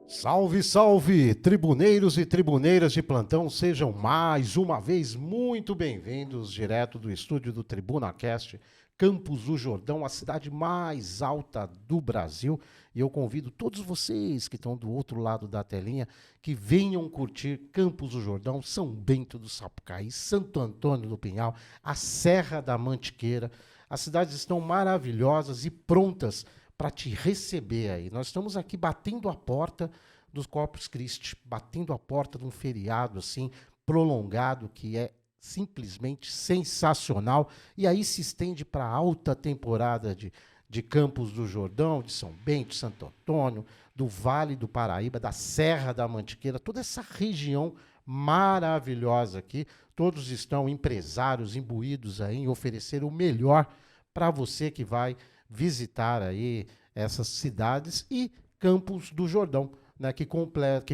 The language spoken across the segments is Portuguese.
Salve, salve, tribuneiros e tribuneiras de plantão, sejam mais uma vez muito bem-vindos direto do estúdio do TribunaCast, Campos do Jordão, a cidade mais alta do Brasil. E eu convido todos vocês que estão do outro lado da telinha que venham curtir Campos do Jordão, São Bento do Sapucaí, Santo Antônio do Pinhal, a Serra da Mantiqueira. As cidades estão maravilhosas e prontas para te receber aí. Nós estamos aqui batendo a porta dos Corpus Christi, batendo a porta de um feriado assim prolongado que é simplesmente sensacional. E aí se estende para a alta temporada de Campos do Jordão, de São Bento, Santo Antônio, do Vale do Paraíba, da Serra da Mantiqueira, toda essa região maravilhosa aqui. Todos estão empresários imbuídos aí em oferecer o melhor para você que vai visitar aí essas cidades e Campos do Jordão, né, que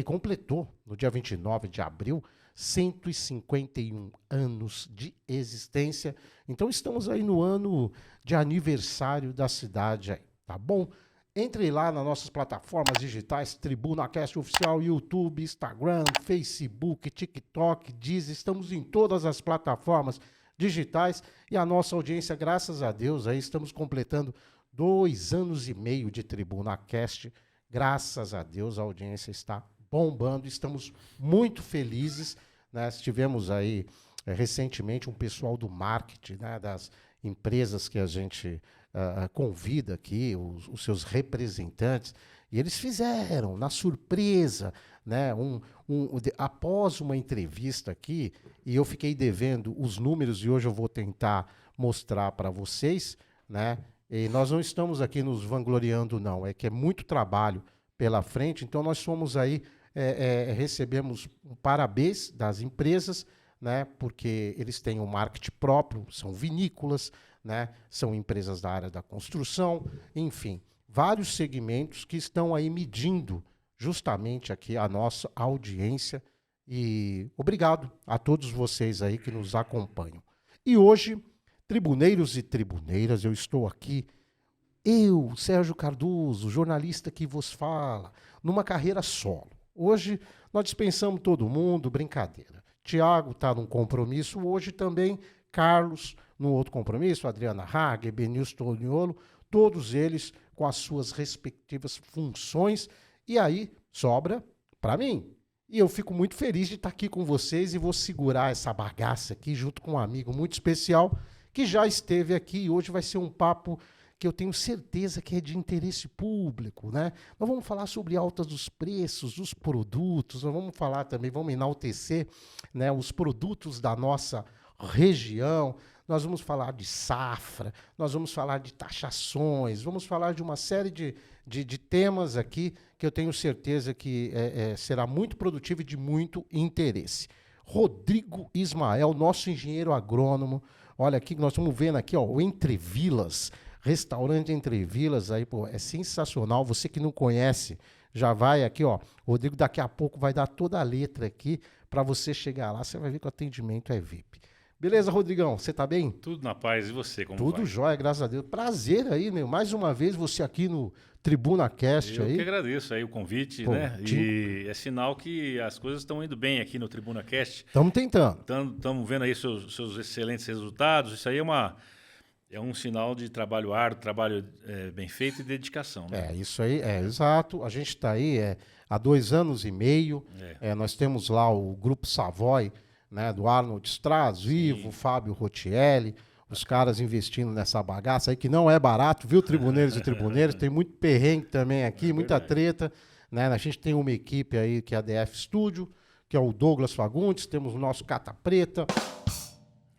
completou no dia 29 de abril 151 anos de existência. Então estamos aí no ano de aniversário da cidade aí, tá bom? Entre lá nas nossas plataformas digitais, TribunaCast Oficial, YouTube, Instagram, Facebook, TikTok, Deezer, estamos em todas as plataformas digitais e a nossa audiência, graças a Deus, aí estamos completando 2 anos e meio de TribunaCast. Graças a Deus a audiência está bombando, estamos muito felizes, né? Tivemos aí recentemente um pessoal do marketing, né, das empresas que a gente convida aqui, os seus representantes, e eles fizeram, na surpresa, né, após uma entrevista aqui, e eu fiquei devendo os números e hoje eu vou tentar mostrar para vocês, né? E nós não estamos aqui nos vangloriando, não, é que é muito trabalho pela frente, então nós somos aí, recebemos um parabéns das empresas, né, porque eles têm um marketing próprio, são vinícolas, né, são empresas da área da construção, enfim, vários segmentos que estão aí medindo justamente aqui a nossa audiência e obrigado a todos vocês aí que nos acompanham. E hoje, tribuneiros e tribuneiras, eu estou aqui, eu, Sérgio Cardoso, jornalista que vos fala, numa carreira solo. Hoje nós dispensamos todo mundo, brincadeira. Tiago está num compromisso, hoje também Carlos num outro compromisso, Adriana Hager, Benilson Toniolo, todos eles com as suas respectivas funções, e aí sobra para mim. E eu fico muito feliz de estar aqui com vocês e vou segurar essa bagaça aqui junto com um amigo muito especial que já esteve aqui e hoje vai ser um papo que eu tenho certeza que é de interesse público, né? Nós vamos falar sobre altas dos preços, dos produtos, nós vamos falar também, vamos enaltecer, né, os produtos da nossa região, nós vamos falar de safra, nós vamos falar de taxações, vamos falar de uma série de temas aqui que eu tenho certeza que será muito produtivo e de muito interesse. Rodrigo Ismael, nosso engenheiro agrônomo, olha aqui, nós estamos vendo aqui, ó, o Entre Vilas, restaurante Entre Vilas, aí, pô, é sensacional. Você que não conhece, já vai aqui, ó. O Rodrigo daqui a pouco vai dar toda a letra aqui para você chegar lá. Você vai ver que o atendimento é VIP. Beleza, Rodrigão? Você tá bem? Tudo na paz. E você, como Tudo vai? jóia, graças a Deus. Prazer aí, meu. Mais uma vez você aqui no TribunaCast Eu aí. que agradeço aí o convite, Pô, né? E é sinal que as coisas estão indo bem aqui no TribunaCast. Estamos tentando. Estamos vendo aí seus excelentes resultados. Isso aí é um sinal de trabalho árduo, trabalho bem feito e dedicação, né? Isso aí, exato. A gente está aí há 2 anos e meio. Nós temos lá o Grupo Savoy, né, do Arnold Straz, Vivo, Fábio Rotielli, os caras investindo nessa bagaça aí, que não é barato, viu, tribuneiros e tribuneiras? Tem muito perrengue também aqui, muita treta. Né? A gente tem uma equipe aí que é a DF Studio, que é o Douglas Fagundes, temos o nosso Cata Preta.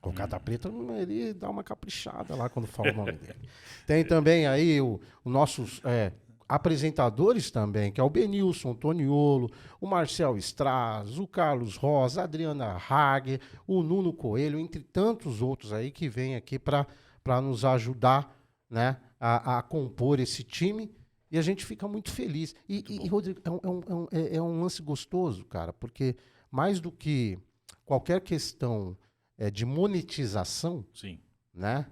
O Cata Preta, ele dá uma caprichada lá quando fala o nome dele. Tem também aí os nossos apresentadores também, que é o Benilson Toniolo, o Marcel Straz, o Carlos Rosa, a Adriana Hager, o Nuno Coelho, entre tantos outros aí que vêm aqui para nos ajudar, né, a compor esse time. E a gente fica muito feliz. E Rodrigo, é um lance gostoso, cara, porque mais do que qualquer questão de monetização, Sim. Né,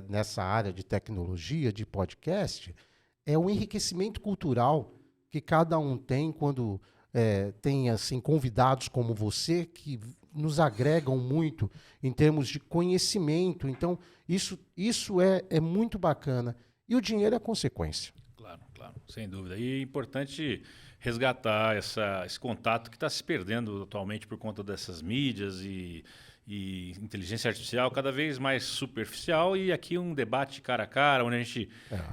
nessa área de tecnologia, de podcast, é o enriquecimento cultural que cada um tem quando tem assim convidados como você que nos agregam muito em termos de conhecimento. Então, isso é muito bacana. E o dinheiro é consequência. Claro, claro, sem dúvida. E é importante resgatar esse contato que está se perdendo atualmente por conta dessas mídias e inteligência artificial cada vez mais superficial, e aqui um debate cara a cara, onde a gente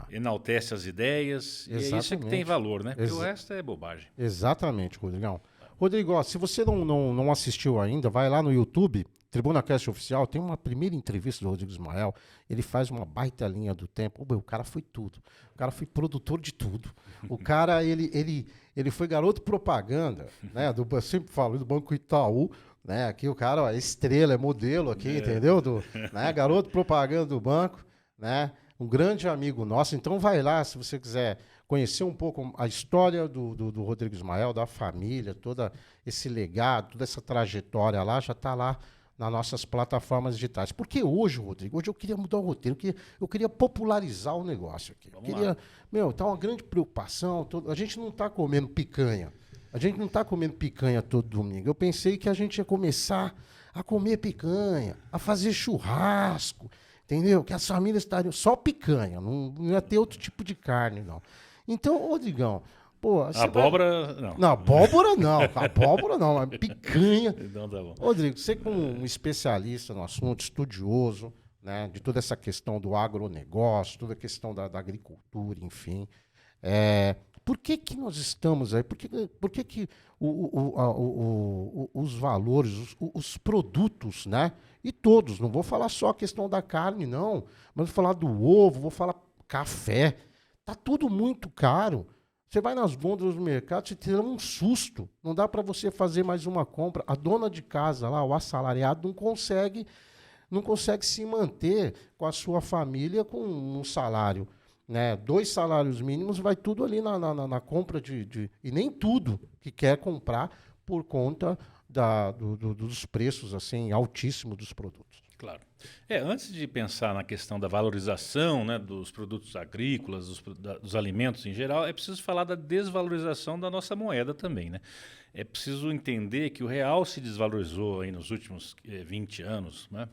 enaltece as ideias, e é isso que tem valor, né? Porque o resto é bobagem. Exatamente, Rodrigão. Rodrigo, ó, se você não assistiu ainda, vai lá no YouTube, TribunaCast Oficial, tem uma primeira entrevista do Rodrigo Ismael, ele faz uma baita linha do tempo. O cara foi tudo. O cara foi produtor de tudo. O cara, ele foi garoto propaganda, né? Eu sempre falo do Banco Itaú, né? Aqui o cara, ó, é estrela, é modelo aqui, entendeu? Né? Garoto propaganda do banco, né? Um grande amigo nosso. Então vai lá, se você quiser conhecer um pouco a história do Rodrigo Ismael, da família, todo esse legado, toda essa trajetória lá, já está lá nas nossas plataformas digitais. Porque hoje, Rodrigo, eu queria mudar o roteiro, eu queria popularizar o negócio aqui. Tá uma grande preocupação, a gente não está comendo picanha. A gente não está comendo picanha todo domingo. Eu pensei que a gente ia começar a comer picanha, a fazer churrasco, entendeu? Que as famílias estariam só picanha, não ia ter outro tipo de carne, não. Então, Rodrigão, pô... Abóbora, não. Não, abóbora não, mas picanha. Então tá bom. Rodrigo, você como um especialista no assunto, estudioso, né, de toda essa questão do agronegócio, toda a questão da agricultura, enfim, por que nós estamos aí? Por que os valores, os produtos, né? E todos, não vou falar só a questão da carne, não, mas vou falar do ovo, vou falar café. Tá tudo muito caro. Você vai nas gôndolas do mercado, você tem um susto. Não dá para você fazer mais uma compra. A dona de casa lá, o assalariado, não consegue se manter com a sua família com um salário. Né? 2 salários mínimos, vai tudo ali na compra e nem tudo que quer comprar por conta dos preços assim altíssimos dos produtos. Claro. Antes de pensar na questão da valorização, né, dos produtos agrícolas, dos alimentos em geral, é preciso falar da desvalorização da nossa moeda também, né? É preciso entender que o real se desvalorizou aí nos últimos 20 anos, né?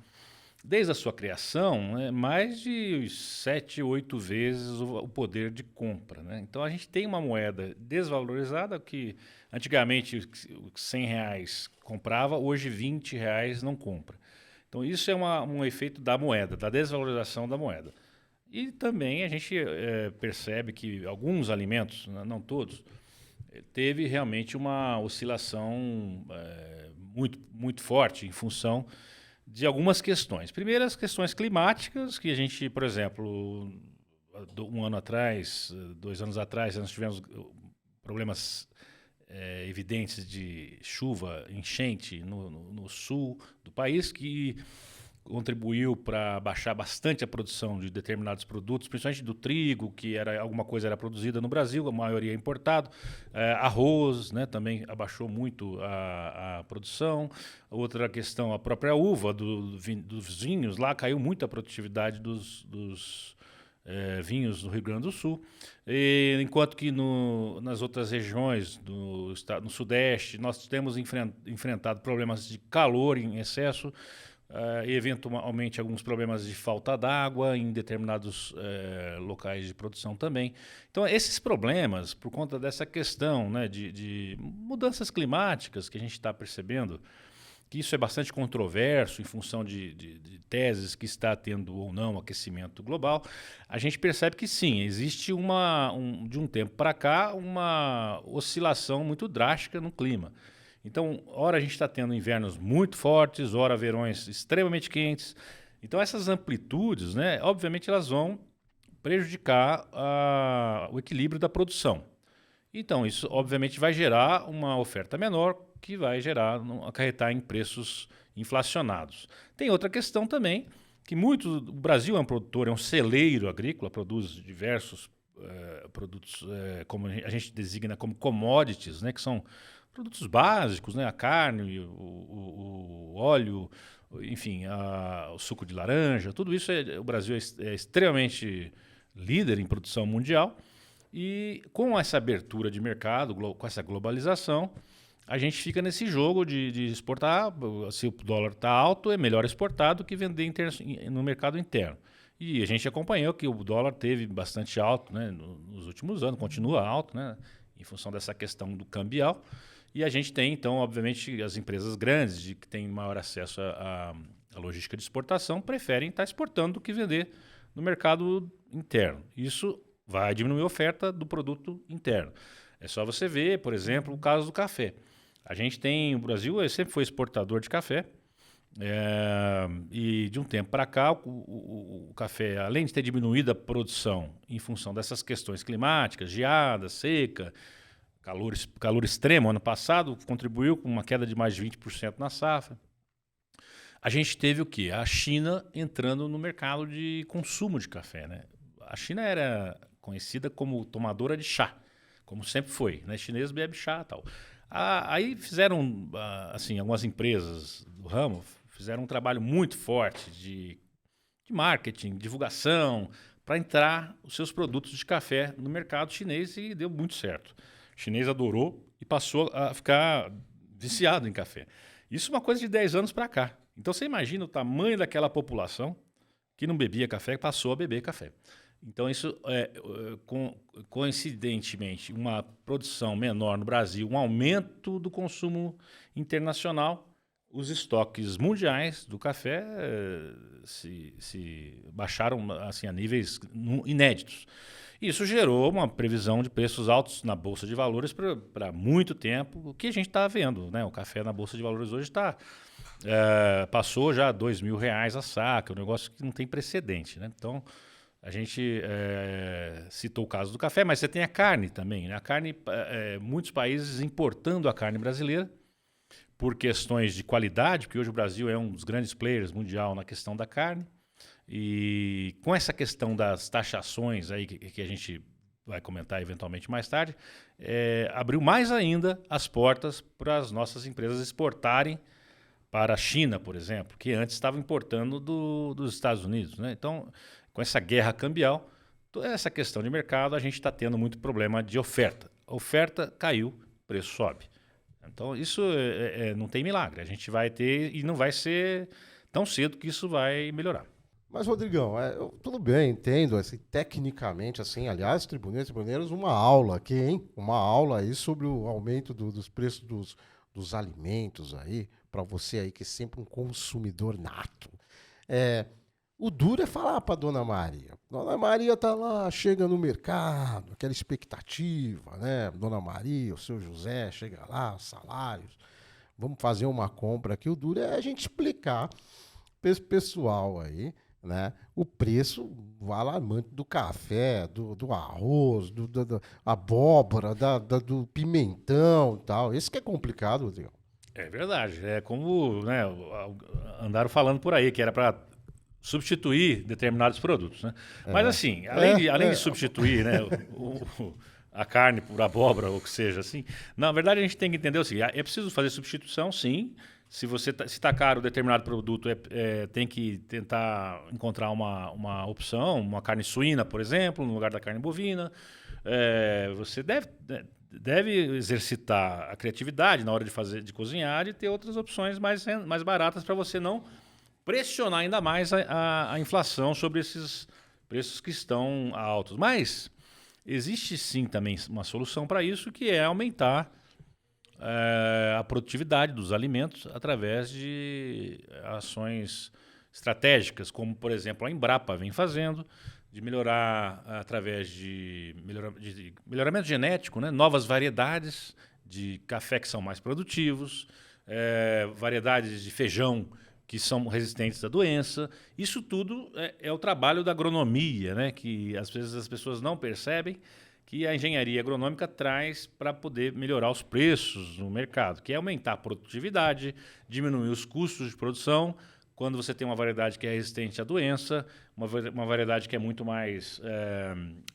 Desde a sua criação, né, mais de 7, 8 vezes o poder de compra, né? Então a gente tem uma moeda desvalorizada que antigamente R$100 comprava, hoje R$20 não compra. Então, isso é um efeito da moeda, da desvalorização da moeda. E também a gente percebe que alguns alimentos, não todos, teve realmente uma oscilação muito, muito forte em função de algumas questões. Primeiro, as questões climáticas, que a gente, por exemplo, 1 ano atrás, 2 anos atrás, nós tivemos problemas evidentes de chuva, enchente no sul do país, que contribuiu para baixar bastante a produção de determinados produtos, principalmente do trigo, que alguma coisa era produzida no Brasil, a maioria é importado. Arroz, né, também abaixou muito a produção. Outra questão, a própria uva dos vinhos, lá caiu muito a produtividade dos vinhos do Rio Grande do Sul, enquanto que nas outras regiões no Sudeste nós temos enfrentado problemas de calor em excesso, e eventualmente alguns problemas de falta d'água em determinados locais de produção também. Então esses problemas, por conta dessa questão, né, de mudanças climáticas que a gente está percebendo, que isso é bastante controverso em função de teses que está tendo ou não aquecimento global, a gente percebe que sim, existe de um tempo para cá uma oscilação muito drástica no clima. Então, ora a gente está tendo invernos muito fortes, ora verões extremamente quentes. Então, essas amplitudes, né, obviamente, elas vão prejudicar o equilíbrio da produção. Então, isso obviamente vai gerar uma oferta menor, que vai acarretar em preços inflacionados. Tem outra questão também, que o Brasil é um produtor, é um celeiro agrícola, produz diversos produtos, como a gente designa como commodities, né, que são produtos básicos, né, a carne, o óleo, enfim, o suco de laranja, tudo isso o Brasil é extremamente líder em produção mundial. E com essa abertura de mercado, com essa globalização, a gente fica nesse jogo de exportar. Se o dólar está alto, é melhor exportar do que vender no mercado interno. E a gente acompanhou que o dólar teve bastante alto, né, nos últimos anos, continua alto, né, em função dessa questão do cambial. E a gente tem, então, obviamente, as empresas grandes, que têm maior acesso à logística de exportação, preferem estar exportando do que vender no mercado interno. Isso vai diminuir a oferta do produto interno. É só você ver, por exemplo, o caso do café. A gente tem, o Brasil sempre foi exportador de café, e de um tempo para cá o café, além de ter diminuído a produção em função dessas questões climáticas, geada, seca, calor extremo, ano passado contribuiu com uma queda de mais de 20% na safra. A gente teve o quê? A China entrando no mercado de consumo de café, né? A China era conhecida como tomadora de chá, como sempre foi, né? Chinês bebe chá e tal. Aí fizeram, assim, algumas empresas do ramo fizeram um trabalho muito forte de marketing, divulgação, para entrar os seus produtos de café no mercado chinês e deu muito certo. O chinês adorou e passou a ficar viciado em café. Isso é uma coisa de 10 anos para cá. Então você imagina o tamanho daquela população que não bebia café e passou a beber café. Então isso coincidentemente, uma produção menor no Brasil, um aumento do consumo internacional, os estoques mundiais do café se baixaram assim, a níveis inéditos. Isso gerou uma previsão de preços altos na Bolsa de Valores para muito tempo, o que a gente está vendo, né? O café na Bolsa de Valores hoje passou já R$2.000 a saca, um negócio que não tem precedente, né? Então, a gente citou o caso do café, mas você tem a carne também, né? A carne, muitos países importando a carne brasileira por questões de qualidade, porque hoje o Brasil é um dos grandes players mundial na questão da carne. E com essa questão das taxações aí que a gente vai comentar eventualmente mais tarde, abriu mais ainda as portas para as nossas empresas exportarem para a China, por exemplo, que antes estava importando dos Estados Unidos, né? Então, com essa guerra cambial, toda essa questão de mercado, a gente está tendo muito problema de oferta. A oferta caiu, o preço sobe. Então, isso não tem milagre. A gente vai ter, e não vai ser tão cedo que isso vai melhorar. Mas, Rodrigão, tudo bem, entendo, assim, tecnicamente, assim, aliás, tribuneiros, uma aula aqui, hein? Uma aula aí sobre o aumento dos preços dos alimentos aí, para você aí que é sempre um consumidor nato. O duro é falar para Dona Maria. Dona Maria tá lá, chega no mercado, aquela expectativa, né? Dona Maria, o seu José, chega lá, os salários, vamos fazer uma compra aqui. O duro é a gente explicar para esse pessoal aí, né? O preço alarmante do café, do arroz, da abóbora, do pimentão e tal. Esse que é complicado, Rodrigo. É verdade. É como, né, andaram falando por aí, que era para substituir determinados produtos, né? Mas assim, além de substituir, né, a carne por abóbora ou o que seja assim, na verdade a gente tem que entender o seguinte: é preciso fazer substituição, sim. Se está caro determinado produto, tem que tentar encontrar uma opção, uma carne suína, por exemplo, no lugar da carne bovina. Você deve exercitar a criatividade na hora de cozinhar e ter outras opções mais baratas para você não pressionar ainda mais a inflação sobre esses preços que estão altos. Mas existe sim também uma solução para isso, que é aumentar a produtividade dos alimentos através de ações estratégicas, como, por exemplo, a Embrapa vem fazendo, de melhorar através de melhoramento genético, né? Novas variedades de café que são mais produtivos, variedades de feijão que são resistentes à doença. Isso tudo é o trabalho da agronomia, né? Que às vezes as pessoas não percebem, que a engenharia agronômica traz para poder melhorar os preços no mercado, que é aumentar a produtividade, diminuir os custos de produção. Quando você tem uma variedade que é resistente à doença, uma variedade que é muito mais...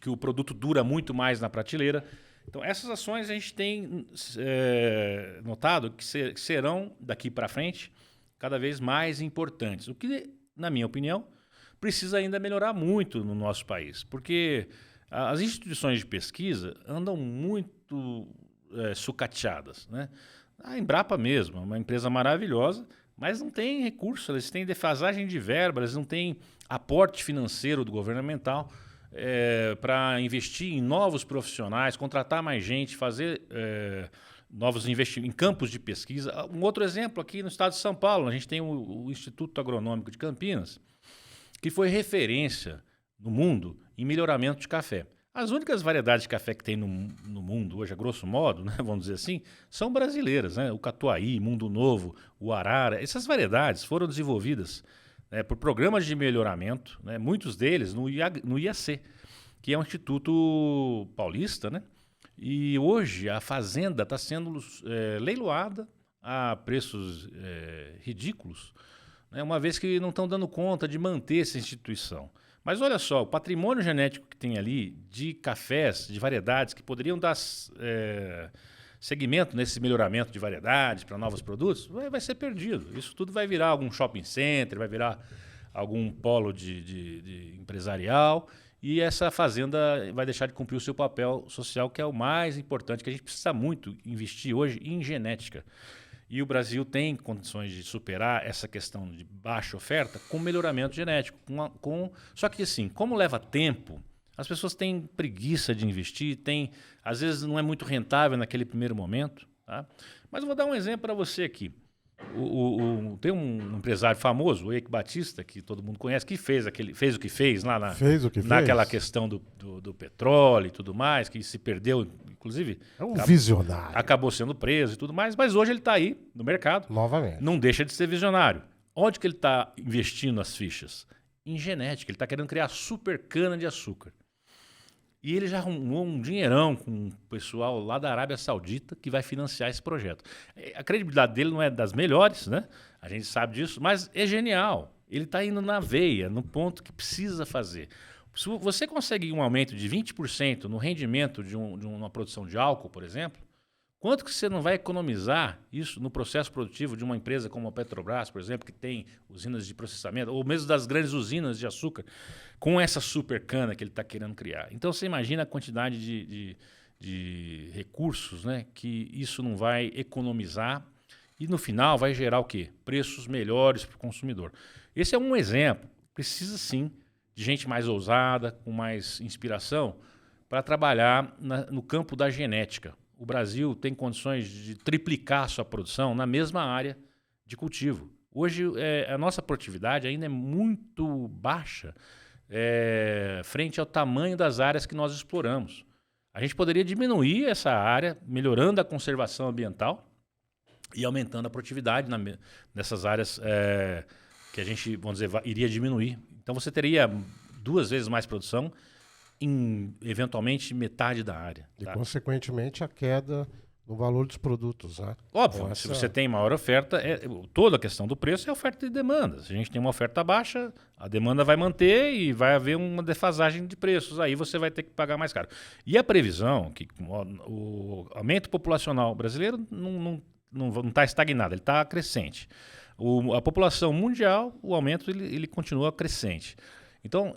que o produto dura muito mais na prateleira. Então, essas ações a gente tem notado que serão, daqui para frente, cada vez mais importantes. O que, na minha opinião, precisa ainda melhorar muito no nosso país. Porque As instituições de pesquisa andam muito sucateadas, né? A Embrapa mesmo, é uma empresa maravilhosa, mas não tem recurso, eles têm defasagem de verba, eles não têm aporte financeiro do governamental para investir em novos profissionais, contratar mais gente, fazer novos investimentos em campos de pesquisa. Um outro exemplo aqui no estado de São Paulo, a gente tem o Instituto Agronômico de Campinas, que foi referência no mundo em melhoramento de café. As únicas variedades de café que tem no mundo hoje, a grosso modo, né, vamos dizer assim, são brasileiras, né? O Catuai, Mundo Novo, o Arara. Essas variedades foram desenvolvidas por programas de melhoramento, né, muitos deles no IAC, que é um instituto paulista, né? E hoje a fazenda está sendo leiloada a preços ridículos, né, uma vez que não estão dando conta de manter essa instituição. Mas olha só, o patrimônio genético que tem ali de cafés, de variedades, que poderiam dar segmento nesse melhoramento de variedades para novos produtos, vai ser perdido. Isso tudo vai virar algum shopping center, vai virar algum polo de empresarial, e essa fazenda vai deixar de cumprir o seu papel social, que é o mais importante, que a gente precisa muito investir hoje em genética. E o Brasil tem condições de superar essa questão de baixa oferta com melhoramento genético. Só que, assim, como leva tempo, as pessoas têm preguiça de investir, às vezes não é muito rentável naquele primeiro momento. Tá? Mas eu vou dar um exemplo para você aqui. Tem um empresário famoso, o Eike Batista, que todo mundo conhece, que fez o que fez lá naquela questão do petróleo e tudo mais, que se perdeu, inclusive. É um visionário. Acabou sendo preso e tudo mais, mas hoje ele está aí no mercado. Novamente. Não deixa de ser visionário. Onde que ele está investindo as fichas? Em genética. Ele está querendo criar super cana de açúcar. E ele já arrumou um dinheirão com o pessoal lá da Arábia Saudita que vai financiar esse projeto. A credibilidade dele não é das melhores, né? A gente sabe disso, mas é genial. Ele está indo na veia, no ponto que precisa fazer. Se você consegue um aumento de 20% no rendimento de uma produção de álcool, por exemplo, quanto que você não vai economizar isso no processo produtivo de uma empresa como a Petrobras, por exemplo, que tem usinas de processamento, ou mesmo das grandes usinas de açúcar, com essa super cana que ele está querendo criar. Então você imagina a quantidade de recursos, né, que isso não vai economizar e no final vai gerar o quê? Preços melhores para o consumidor. Esse é um exemplo. Precisa sim de gente mais ousada, com mais inspiração, para trabalhar no campo da genética. O Brasil tem condições de triplicar sua produção na mesma área de cultivo. Hoje, a nossa produtividade ainda é muito baixa frente ao tamanho das áreas que nós exploramos. A gente poderia diminuir essa área, melhorando a conservação ambiental e aumentando a produtividade nessas áreas que a gente, vamos dizer, iria diminuir. Então, você teria 2 vezes mais produção em, eventualmente, metade da área. E, consequentemente, a queda no valor dos produtos, né? Óbvio, se você tem maior oferta, toda a questão do preço é oferta e demanda. Se a gente tem uma oferta baixa, a demanda vai manter e vai haver uma defasagem de preços. Aí você vai ter que pagar mais caro. E a previsão que o aumento populacional brasileiro não está estagnado, ele está crescente. A população mundial, o aumento ele continua crescente. Então,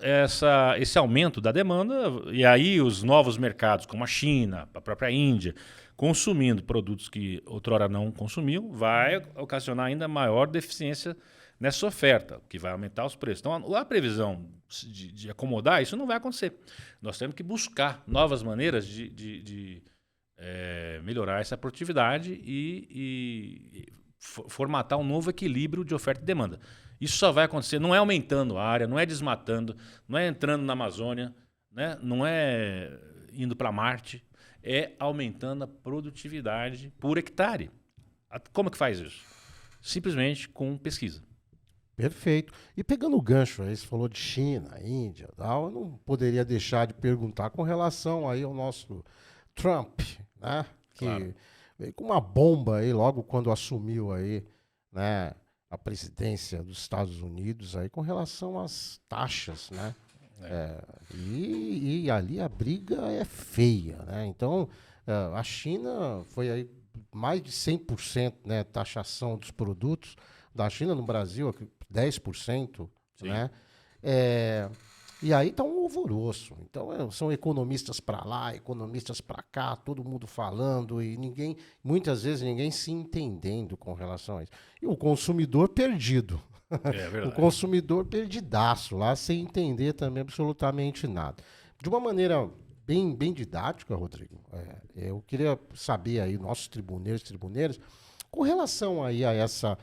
esse aumento da demanda, e aí os novos mercados, como a China, a própria Índia, consumindo produtos que outrora não consumiam, vai ocasionar ainda maior deficiência nessa oferta, que vai aumentar os preços. Então, a previsão de acomodar, isso não vai acontecer. Nós temos que buscar novas maneiras de melhorar essa produtividade e formatar um novo equilíbrio de oferta e demanda. Isso só vai acontecer, não é aumentando a área, não é desmatando, não é entrando na Amazônia, né? Não é indo para Marte, é aumentando a produtividade por hectare. Como que faz isso? Simplesmente com pesquisa. Perfeito. E pegando o gancho aí, você falou de China, Índia, tal, eu não poderia deixar de perguntar com relação aí ao nosso Trump, né? Que veio com uma bomba aí logo quando assumiu aí, né, a presidência dos Estados Unidos aí com relação às taxas, né? E ali a briga é feia, né? Então, a China foi aí mais de 100%, né, taxação dos produtos da China no Brasil, 10%, Sim. né? E aí tá um alvoroço. Então são economistas para lá, economistas para cá, todo mundo falando e ninguém, muitas vezes ninguém se entendendo com relação a isso. E o consumidor perdido. É O verdade. consumidor perdidaço lá, sem entender também absolutamente nada. De uma maneira bem didática, Rodrigo, eu queria saber aí, nossos tribuneiros e tribuneiras, com relação aí a essa,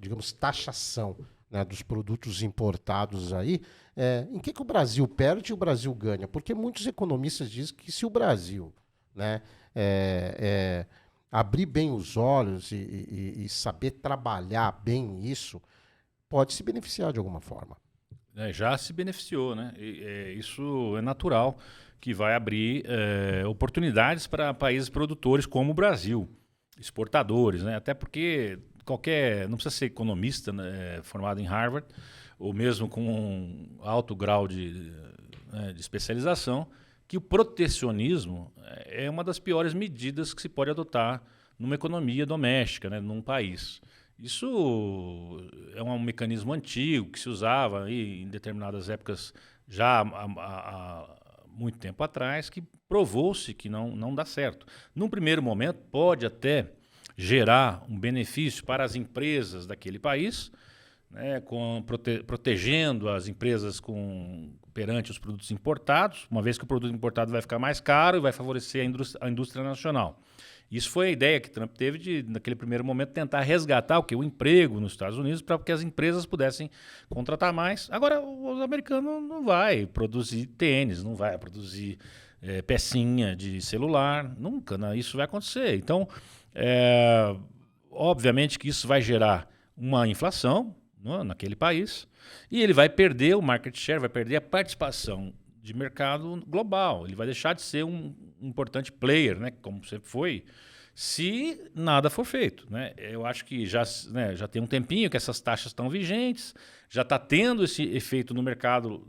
digamos, taxação, né, dos produtos importados aí, em que o Brasil perde e o Brasil ganha? Porque muitos economistas dizem que se o Brasil, né, é, abrir bem os olhos e saber trabalhar bem isso, pode se beneficiar de alguma forma. Já se beneficiou, né? Isso é natural que vai abrir oportunidades para países produtores como o Brasil, exportadores, né? Até porque não precisa ser economista, né, formado em Harvard, ou mesmo com um alto grau de especialização, que o protecionismo é uma das piores medidas que se pode adotar numa economia doméstica, né, num país. Isso é um mecanismo antigo que se usava aí em determinadas épocas já há muito tempo atrás, que provou-se que não dá certo. Num primeiro momento, pode até gerar um benefício para as empresas daquele país, né, protegendo as empresas perante os produtos importados, uma vez que o produto importado vai ficar mais caro e vai favorecer a indústria nacional. Isso foi a ideia que Trump teve de, naquele primeiro momento, tentar resgatar o emprego nos Estados Unidos para que as empresas pudessem contratar mais. Agora, o americano não vai produzir tênis, não vai produzir pecinha de celular, nunca, né? Isso vai acontecer. Então, obviamente que isso vai gerar uma inflação, né, naquele país, e ele vai perder o market share, vai perder a participação de mercado global. Ele vai deixar de ser um importante player, né, como sempre foi, se nada for feito, né? Eu acho que já tem um tempinho que essas taxas estão vigentes, já está tendo esse efeito no mercado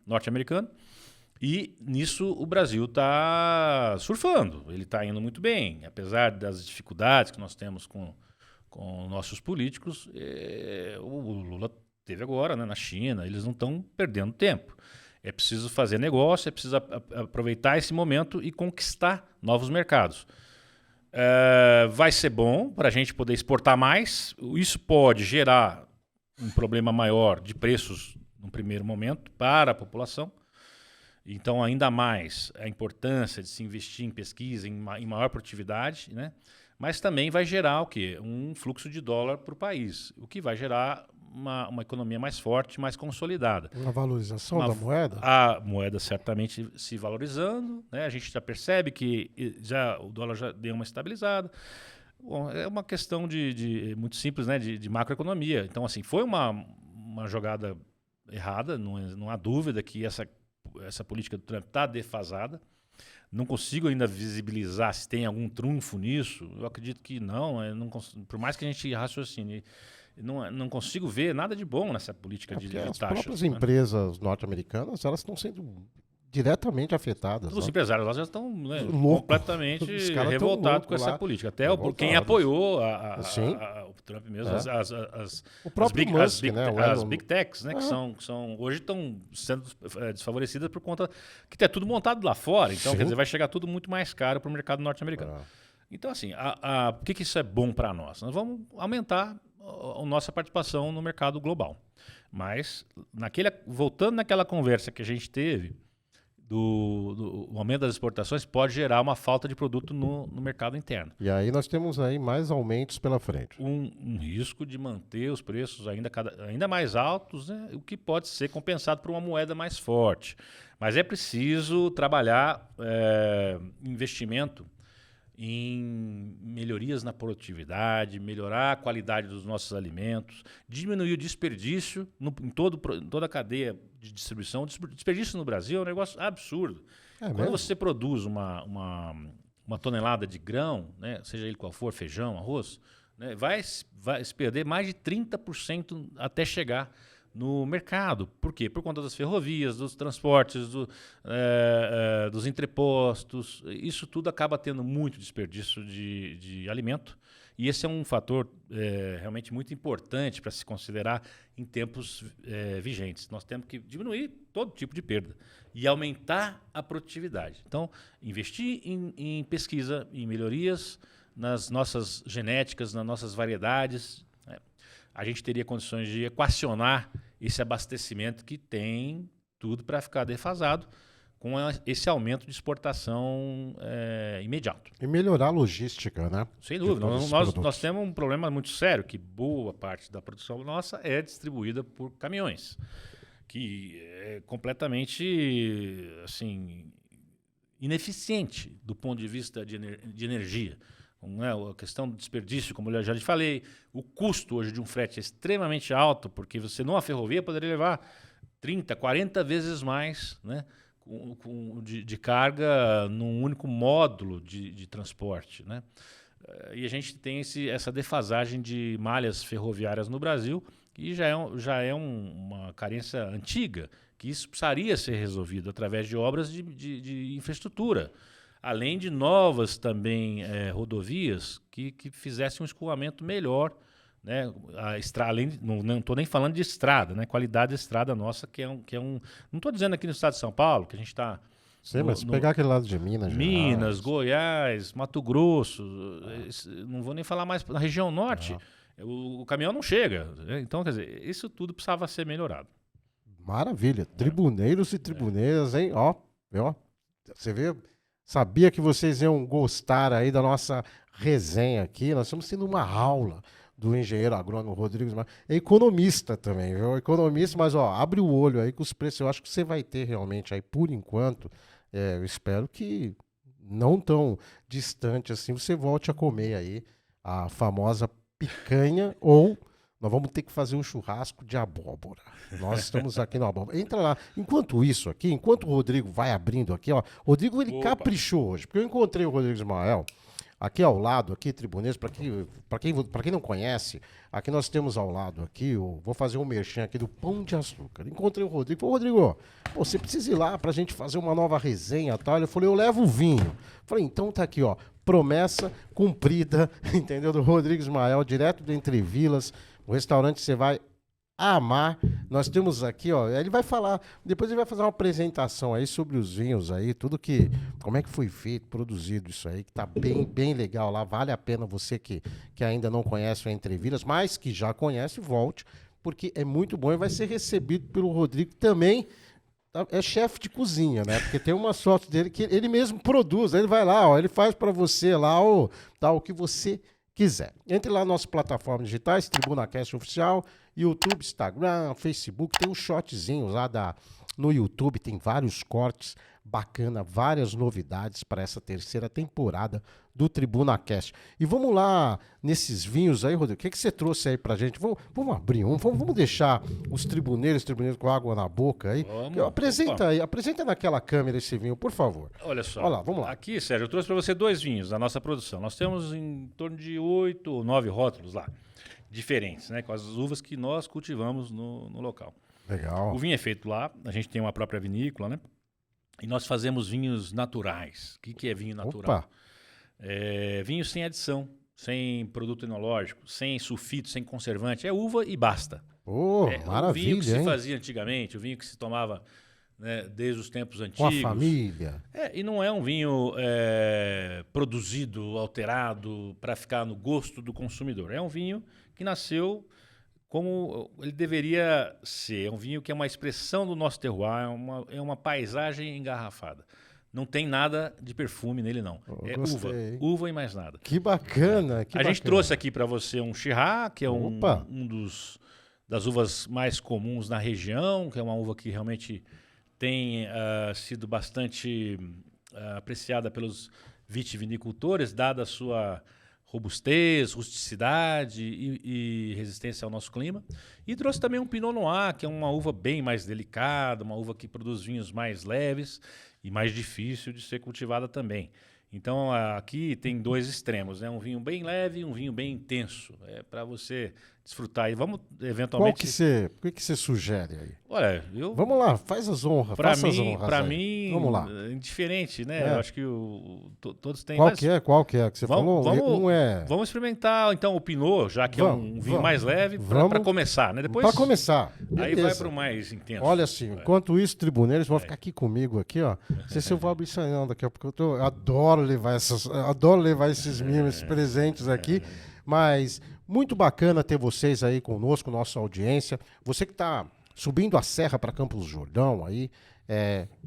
norte-americano, e nisso o Brasil está surfando. Ele está indo muito bem, apesar das dificuldades que nós temos com nossos políticos. O Lula teve agora, né, na China, eles não estão perdendo tempo. É preciso fazer negócio, é preciso aproveitar esse momento e conquistar novos mercados. Vai ser bom para a gente poder exportar mais. Isso pode gerar um problema maior de preços no primeiro momento para a população. Então, ainda mais a importância de se investir em pesquisa, em maior produtividade, né? Mas também vai gerar o quê? Um fluxo de dólar para o país, o que vai gerar uma economia mais forte, mais consolidada. Uma valorização da moeda? A moeda certamente se valorizando, né? A gente já percebe que o dólar já deu uma estabilizada. Bom, é uma questão muito simples, né? De macroeconomia. Então, assim, foi uma jogada errada, não há dúvida que essa política do Trump está defasada. Não consigo ainda visibilizar se tem algum trunfo nisso. Eu acredito que não. Por mais que a gente raciocine, não consigo ver nada de bom nessa política de taxas. As próprias empresas norte-americanas, elas estão sendo diretamente afetadas. Os empresários lá já estão, né, louco. completamente revoltados com essa política. Até quem apoiou o Trump mesmo, o próprio Musk, as big techs, né, que são hoje estão sendo desfavorecidas por conta que está tudo montado lá fora. Então, quer dizer, vai chegar tudo muito mais caro para o mercado norte-americano. Então, assim, por que isso é bom para nós? Nós vamos aumentar a nossa participação no mercado global. Mas, voltando naquela conversa que a gente teve, do aumento das exportações pode gerar uma falta de produto no mercado interno. E aí nós temos aí mais aumentos pela frente. Um risco de manter os preços ainda mais altos, né, o que pode ser compensado por uma moeda mais forte. Mas é preciso trabalhar investimento em melhorias na produtividade, melhorar a qualidade dos nossos alimentos, diminuir o desperdício em toda a cadeia de distribuição. O desperdício no Brasil é um negócio absurdo. Quando você produz uma tonelada de grão, né, seja ele qual for, feijão, arroz, né, vai se perder mais de 30% até chegar no mercado. Por quê? Por conta das ferrovias, dos transportes, dos entrepostos. Isso tudo acaba tendo muito desperdício de alimento. E esse é um fator realmente muito importante para se considerar em tempos vigentes. Nós temos que diminuir todo tipo de perda e aumentar a produtividade. Então, investir em pesquisa, em melhorias nas nossas genéticas, nas nossas variedades, né? A gente teria condições de equacionar esse abastecimento que tem tudo para ficar defasado com esse aumento de exportação imediato. E melhorar a logística, né? Sem dúvida. Nós temos um problema muito sério, que boa parte da produção nossa é distribuída por caminhões, que é completamente assim, ineficiente do ponto de vista de energia. Não é? A questão do desperdício, como eu já lhe falei, o custo hoje de um frete é extremamente alto, porque você numa ferrovia poderia levar 30, 40 vezes mais, né? De carga num único módulo de transporte, né? E a gente tem essa defasagem de malhas ferroviárias no Brasil, que já é uma carência antiga, que isso precisaria ser resolvido através de obras de infraestrutura, além de novas também rodovias que fizessem um escoamento melhor, né? Não estou nem falando de estrada, né? Qualidade da estrada nossa, que é um não estou dizendo aqui no estado de São Paulo, que a gente está... Sim, mas se pegar aquele lado de Minas Gerais, Goiás, Mato Grosso, não vou nem falar mais na região norte, o caminhão não chega. Então, quer dizer, isso tudo precisava ser melhorado. Maravilha. Tribuneiros e tribuneiras, hein? Ó, você vê... Sabia que vocês iam gostar aí da nossa resenha aqui. Nós estamos tendo uma aula do engenheiro agrônomo Rodrigues Mael. É economista também, viu? Economista, mas ó, abre o olho aí com os preços. Eu acho que você vai ter realmente aí, por enquanto, eu espero que não tão distante assim, você volte a comer aí a famosa picanha ou... Nós vamos ter que fazer um churrasco de abóbora. Nós estamos aqui no abóbora. Entra lá. Enquanto isso aqui, enquanto o Rodrigo vai abrindo aqui, ó. Rodrigo, ele caprichou hoje, porque eu encontrei o Rodrigo Ismael aqui ao lado, aqui, Tribuneiros, para quem não conhece, aqui nós temos ao lado aqui, vou fazer um merchan aqui do Pão de Açúcar. Encontrei o Rodrigo. Falei, Rodrigo, você precisa ir lá pra gente fazer uma nova resenha e tal. Ele falou, eu levo o vinho. Falei, então tá aqui, ó. Promessa cumprida, entendeu? Do Rodrigo Ismael, direto do Entre Vilas. O restaurante você vai amar. Nós temos aqui, ó, ele vai falar, depois ele vai fazer uma apresentação aí sobre os vinhos aí, como é que foi feito, produzido isso aí, que tá bem, bem legal lá. Vale a pena você que ainda não conhece o Entre Vilas, mas que já conhece, volte, porque é muito bom e vai ser recebido pelo Rodrigo também. É chefe de cozinha, né? Porque tem uma sorte dele que ele mesmo produz. Ele vai lá, ó, ele faz para você lá o que você quiser. Entre lá nas nossas plataformas digitais, TribunaCast Oficial, YouTube, Instagram, Facebook, tem uns shortzinhos lá no YouTube, tem vários cortes bacana, várias novidades para essa terceira temporada do TribunaCast. E vamos lá nesses vinhos aí, Rodrigo, o que você trouxe aí pra gente? Vamos abrir vamos deixar os tribuneiros com água na boca aí. Apresenta naquela câmera esse vinho, por favor. Olha só. Olha lá, vamos lá. Aqui, Sérgio, eu trouxe para você 2 vinhos da nossa produção. Nós temos em torno de 8 ou 9 rótulos lá, diferentes, né? Com as uvas que nós cultivamos no local. Legal. O vinho é feito lá, a gente tem uma própria vinícola, né? E nós fazemos vinhos naturais. O que é vinho natural? Opa. Vinho sem adição, sem produto enológico, sem sulfito, sem conservante. É uva e basta. Maravilha, o vinho que se hein? fazia antigamente, o vinho que se tomava, né, desde os tempos antigos. Com a família. E não é um vinho produzido, alterado, para ficar no gosto do consumidor. É um vinho que nasceu como ele deveria ser. É um vinho que é uma expressão do nosso terroir, é uma paisagem engarrafada. Não tem nada de perfume nele, não. Gostei. Uva e mais nada. Que bacana, A gente trouxe aqui para você um Shiraz, que é um das uvas mais comuns na região, que é uma uva que realmente tem sido bastante apreciada pelos vitivinicultores, dada a sua robustez, rusticidade e resistência ao nosso clima. E trouxe também um Pinot Noir, que é uma uva bem mais delicada, uma uva que produz vinhos mais leves e mais difícil de ser cultivada também. Então, aqui tem 2 extremos, né? Um vinho bem leve e um vinho bem intenso. É para você desfrutar. E vamos, Qual eventualmente... o que você sugere aí? Olha, Vamos lá, faz as honras, faça as honras Para aí. mim, Vamos lá. é indiferente, né? Eu acho que todos têm... Qual que é que você falou? Vamos experimentar, então, o Pinot, já que é um vinho mais leve, para começar, né? Depois... Para começar, aí beleza. vai para o mais intenso. Olha assim, enquanto isso, tribuneiros vão ficar aqui comigo, aqui, ó. Não sei se eu vou abrir isso aí não, daqui a pouco eu adoro levar esses mimos, esses presentes aqui, mas muito bacana ter vocês aí conosco, nossa audiência. Você que está subindo a serra para Campos do Jordão aí,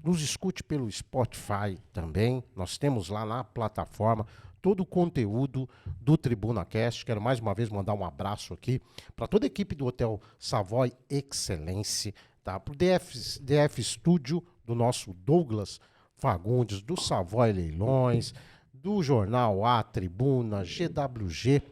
nos escute pelo Spotify também. Nós temos lá na plataforma todo o conteúdo do TribunaCast. Quero mais uma vez mandar um abraço aqui para toda a equipe do Hotel Savoy Excellence, tá? Para o DF Studio, do nosso Douglas Fagundes, do Savoy Leilões, do Jornal A Tribuna, GWG,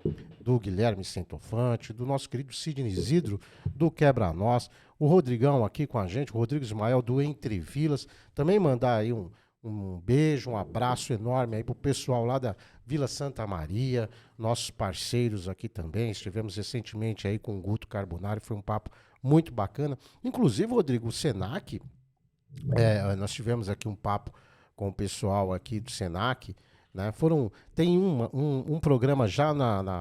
do Guilherme Centofante, do nosso querido Sidney Isidro, do Quebra-Nós, o Rodrigão aqui com a gente, o Rodrigo Ismael, do Entre Vilas. Também mandar aí um beijo, um abraço enorme aí pro pessoal lá da Vila Santa Maria, nossos parceiros aqui também. Estivemos recentemente aí com o Guto Carbonari, foi um papo muito bacana. Inclusive, Rodrigo, o Senac, nós tivemos aqui um papo com o pessoal aqui do Senac, né? Tem um programa já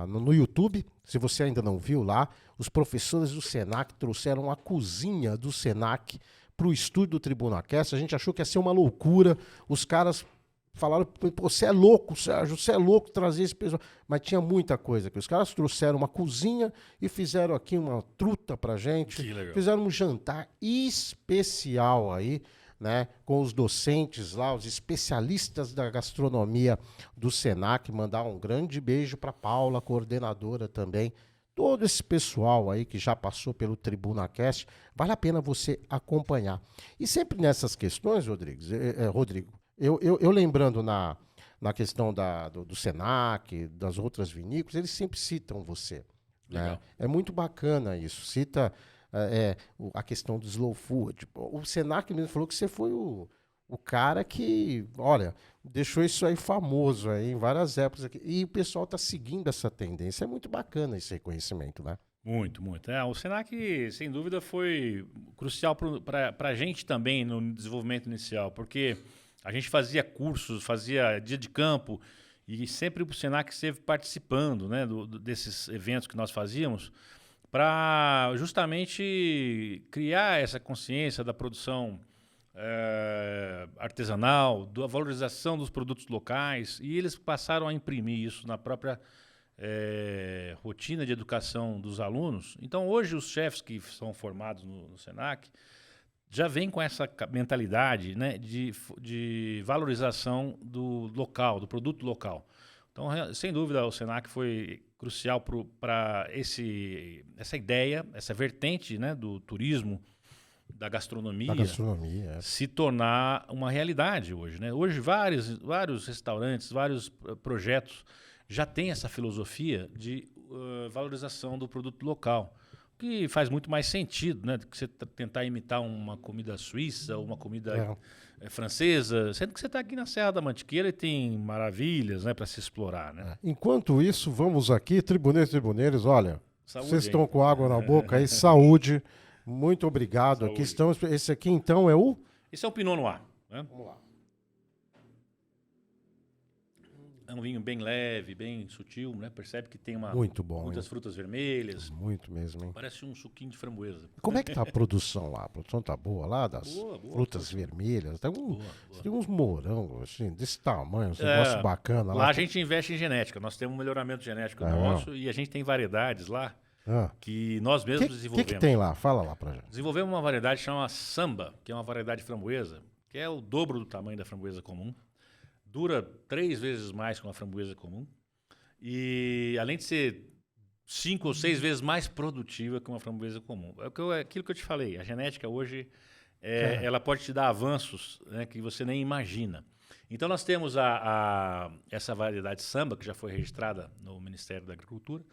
no YouTube, se você ainda não viu lá, os professores do Senac trouxeram a cozinha do Senac para o estúdio do TribunaCast. A gente achou que ia ser uma loucura, os caras falaram, pô, você é louco, Sérgio, você é louco trazer esse pessoal, mas tinha muita coisa aqui. Os caras trouxeram uma cozinha e fizeram aqui uma truta pra gente, fizeram um jantar especial aí, né, com os docentes lá, os especialistas da gastronomia do Senac. Mandar um grande beijo para Paula, coordenadora também. Todo esse pessoal aí que já passou pelo TribunaCast, vale a pena você acompanhar. E sempre nessas questões, Rodrigo, eu lembrando na questão do Senac, das outras vinícolas, eles sempre citam você. Né? É muito bacana isso. Cita a questão do slow food. O Senac mesmo falou que você foi o cara que, olha, deixou isso aí famoso aí em várias épocas aqui. E o pessoal está seguindo essa tendência. É muito bacana esse reconhecimento, né? Muito, muito. O Senac, sem dúvida, foi crucial para a gente também no desenvolvimento inicial, porque a gente fazia cursos, fazia dia de campo, e sempre o Senac esteve participando, né, desses eventos que nós fazíamos, para justamente criar essa consciência da produção artesanal, da valorização dos produtos locais, e eles passaram a imprimir isso na própria rotina de educação dos alunos. Então, hoje, os chefes que são formados no Senac já vêm com essa mentalidade, né, de valorização do local, do produto local. Então, sem dúvida, o Senac foi crucial para essa ideia, essa vertente, né, do turismo, da gastronomia se tornar uma realidade hoje, né? Hoje, vários restaurantes, vários projetos já têm essa filosofia de valorização do produto local, que faz muito mais sentido, né, do que você tentar imitar uma comida suíça ou uma comida francesa, sendo que você está aqui na Serra da Mantiqueira e tem maravilhas, né, para se explorar, né? Enquanto isso, vamos aqui, tribuneiros, olha, saúde, vocês estão com água na boca aí, saúde, muito obrigado. Saúde. Aqui estamos, esse aqui então é o? Esse é o Pinot Noir, né? Vamos lá. É um vinho bem leve, bem sutil, né? Percebe que tem muito bom, muitas frutas vermelhas. Muito mesmo, hein? Parece um suquinho de framboesa. Como é que tá a produção lá? A produção tá boa lá, das frutas vermelhas? Tem uns morangos, assim, desse tamanho, um negócio bacana. Lá a gente investe em genética. Nós temos um melhoramento genético nosso e a gente tem variedades lá que nós mesmos desenvolvemos. O que tem lá? Fala lá pra gente. Desenvolvemos uma variedade que chama Samba, que é uma variedade de framboesa, que é o dobro do tamanho da framboesa comum. Dura 3 vezes mais que uma framboesa comum. E, além de ser 5 ou 6 vezes mais produtiva que uma framboesa comum. Aquilo que eu te falei, a genética hoje, ela pode te dar avanços, né, que você nem imagina. Então, nós temos essa variedade Samba, que já foi registrada no Ministério da Agricultura,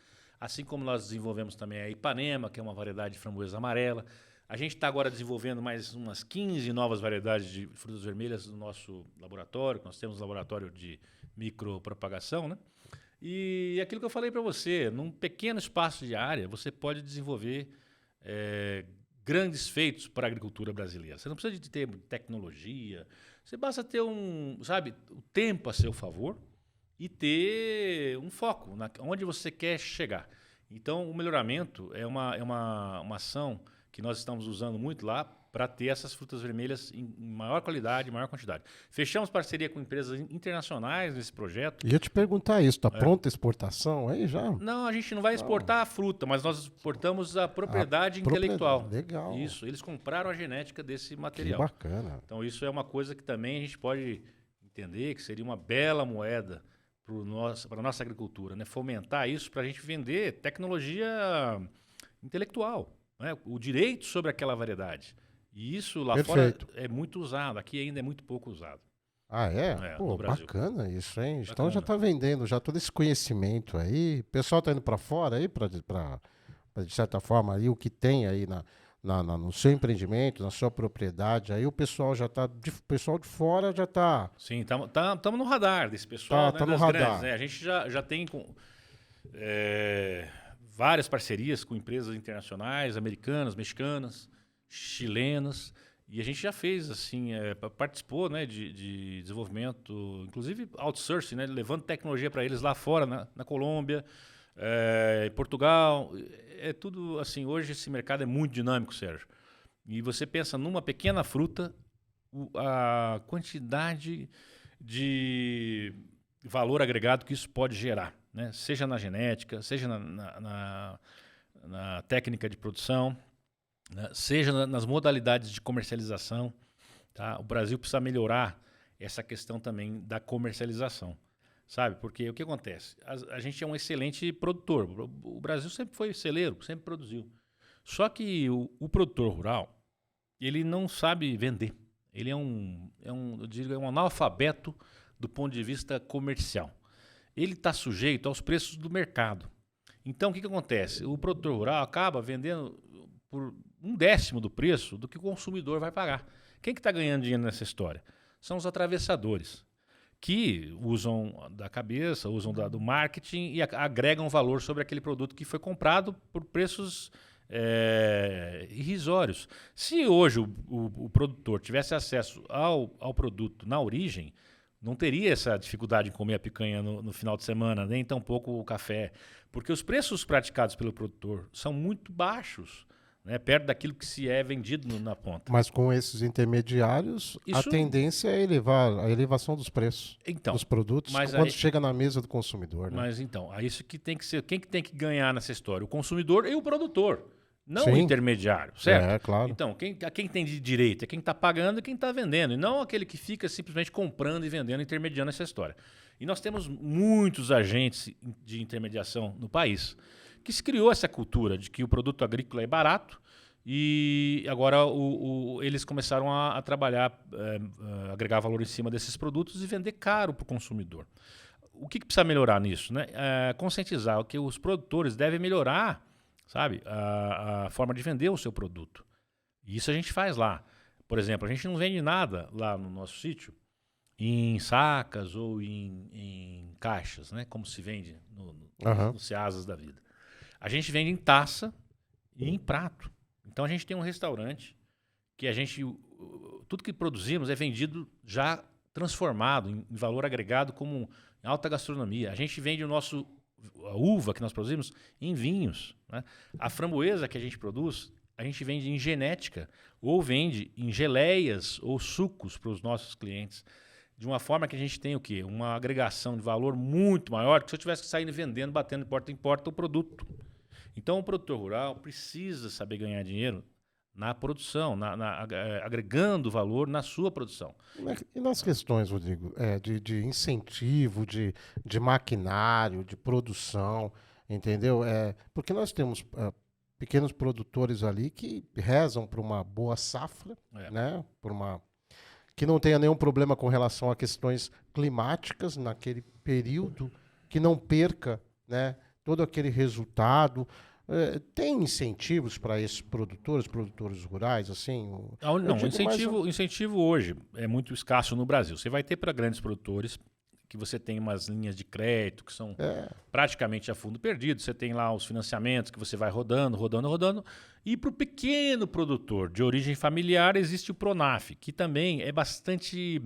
assim como nós desenvolvemos também a Ipanema, que é uma variedade de framboesa amarela. A gente está agora desenvolvendo mais umas 15 novas variedades de frutas vermelhas no nosso laboratório. Nós temos um laboratório de micropropagação, né? E aquilo que eu falei para você, num pequeno espaço de área, você pode desenvolver grandes feitos para a agricultura brasileira. Você não precisa de ter tecnologia, você basta ter o tempo a seu favor e ter um foco onde você quer chegar. Então, o melhoramento é uma ação que nós estamos usando muito lá para ter essas frutas vermelhas em maior qualidade, maior quantidade. Fechamos parceria com empresas internacionais nesse projeto. Ia te perguntar isso, está pronta a exportação aí já? Não, a gente não vai exportar a fruta, mas nós exportamos a propriedade intelectual. Legal. Isso, eles compraram a genética desse material. Que bacana. Então, isso é uma coisa que também a gente pode entender que seria uma bela moeda para a nossa agricultura, né? Fomentar isso para a gente vender tecnologia intelectual, né? O direito sobre aquela variedade. E isso lá Perfeito. fora é muito usado, aqui ainda é muito pouco usado. Ah, é? No Brasil. Bacana isso, hein? Bacana. Então já está vendendo já todo esse conhecimento aí. O pessoal está indo para fora aí, para de certa forma, aí, o que tem aí no seu empreendimento, na sua propriedade, aí o pessoal já está, o pessoal de fora já está... Sim, estamos no radar desse pessoal, Tá né, no das radar. grandes, né? A gente já tem várias parcerias com empresas internacionais, americanas, mexicanas, chilenas, e a gente já fez, assim, participou, né, de desenvolvimento, inclusive outsourcing, né, levando tecnologia para eles lá fora, na Colômbia, em Portugal. É tudo assim, hoje esse mercado é muito dinâmico, Sérgio. E você pensa numa pequena fruta, a quantidade de valor agregado que isso pode gerar, né? Seja na genética, seja na técnica de produção, né? Seja nas modalidades de comercialização. Tá? O Brasil precisa melhorar essa questão também da comercialização. Sabe? Porque o que acontece? A gente é um excelente produtor. O Brasil sempre foi celeiro, sempre produziu. Só que o produtor rural, ele não sabe vender. Ele eu digo, um analfabeto do ponto de vista comercial. Ele está sujeito aos preços do mercado. Então, o que acontece? O produtor rural acaba vendendo por 1/10 do preço do que o consumidor vai pagar. Quem que está ganhando dinheiro nessa história? São os atravessadores, que usam da cabeça, usam do marketing e agregam valor sobre aquele produto que foi comprado por preços irrisórios. Se hoje o produtor tivesse acesso ao produto na origem, não teria essa dificuldade em comer a picanha no final de semana, nem tampouco o café, porque os preços praticados pelo produtor são muito baixos, né, perto daquilo que se é vendido na ponta. Mas com esses intermediários, a tendência é a elevação dos preços dos produtos quando chega na mesa do consumidor. Né? Mas então, é isso que tem que ser. Quem que tem que ganhar nessa história? O consumidor e o produtor, não Sim. o intermediário, certo? É, claro. Então, quem tem de direito é quem está pagando e quem está vendendo, e não aquele que fica simplesmente comprando e vendendo, intermediando essa história. E nós temos muitos agentes de intermediação no país, que se criou essa cultura de que o produto agrícola é barato e agora eles começaram a trabalhar, agregar valor em cima desses produtos e vender caro para o consumidor. O que precisa melhorar nisso? Né? Conscientizar que os produtores devem melhorar, sabe, a forma de vender o seu produto. E isso a gente faz lá. Por exemplo, a gente não vende nada lá no nosso sítio em sacas ou em caixas, né? Como se vende nos Ceasas da vida. A gente vende em taça e em prato. Então a gente tem um restaurante que tudo que produzimos é vendido já transformado em valor agregado como alta gastronomia. A gente vende a uva que nós produzimos em vinhos, né? A framboesa que a gente produz, a gente vende em genética ou vende em geleias ou sucos para os nossos clientes. De uma forma que a gente tem o quê? Uma agregação de valor muito maior que se eu tivesse que sair vendendo, batendo de porta em porta o produto. Então, o produtor rural precisa saber ganhar dinheiro na produção, agregando valor na sua produção. E nas questões, Rodrigo, de incentivo, de maquinário, de produção, entendeu? Porque nós temos pequenos produtores ali que rezam por uma boa safra, né? Que não tenha nenhum problema com relação a questões climáticas naquele período, que não perca, né, todo aquele resultado. Tem incentivos para esses produtores rurais, assim? Não, incentivo hoje é muito escasso no Brasil. Você vai ter para grandes produtores que você tem umas linhas de crédito que são É. praticamente a fundo perdido, você tem lá os financiamentos que você vai rodando. E para o pequeno produtor de origem familiar existe o Pronaf, que também é bastante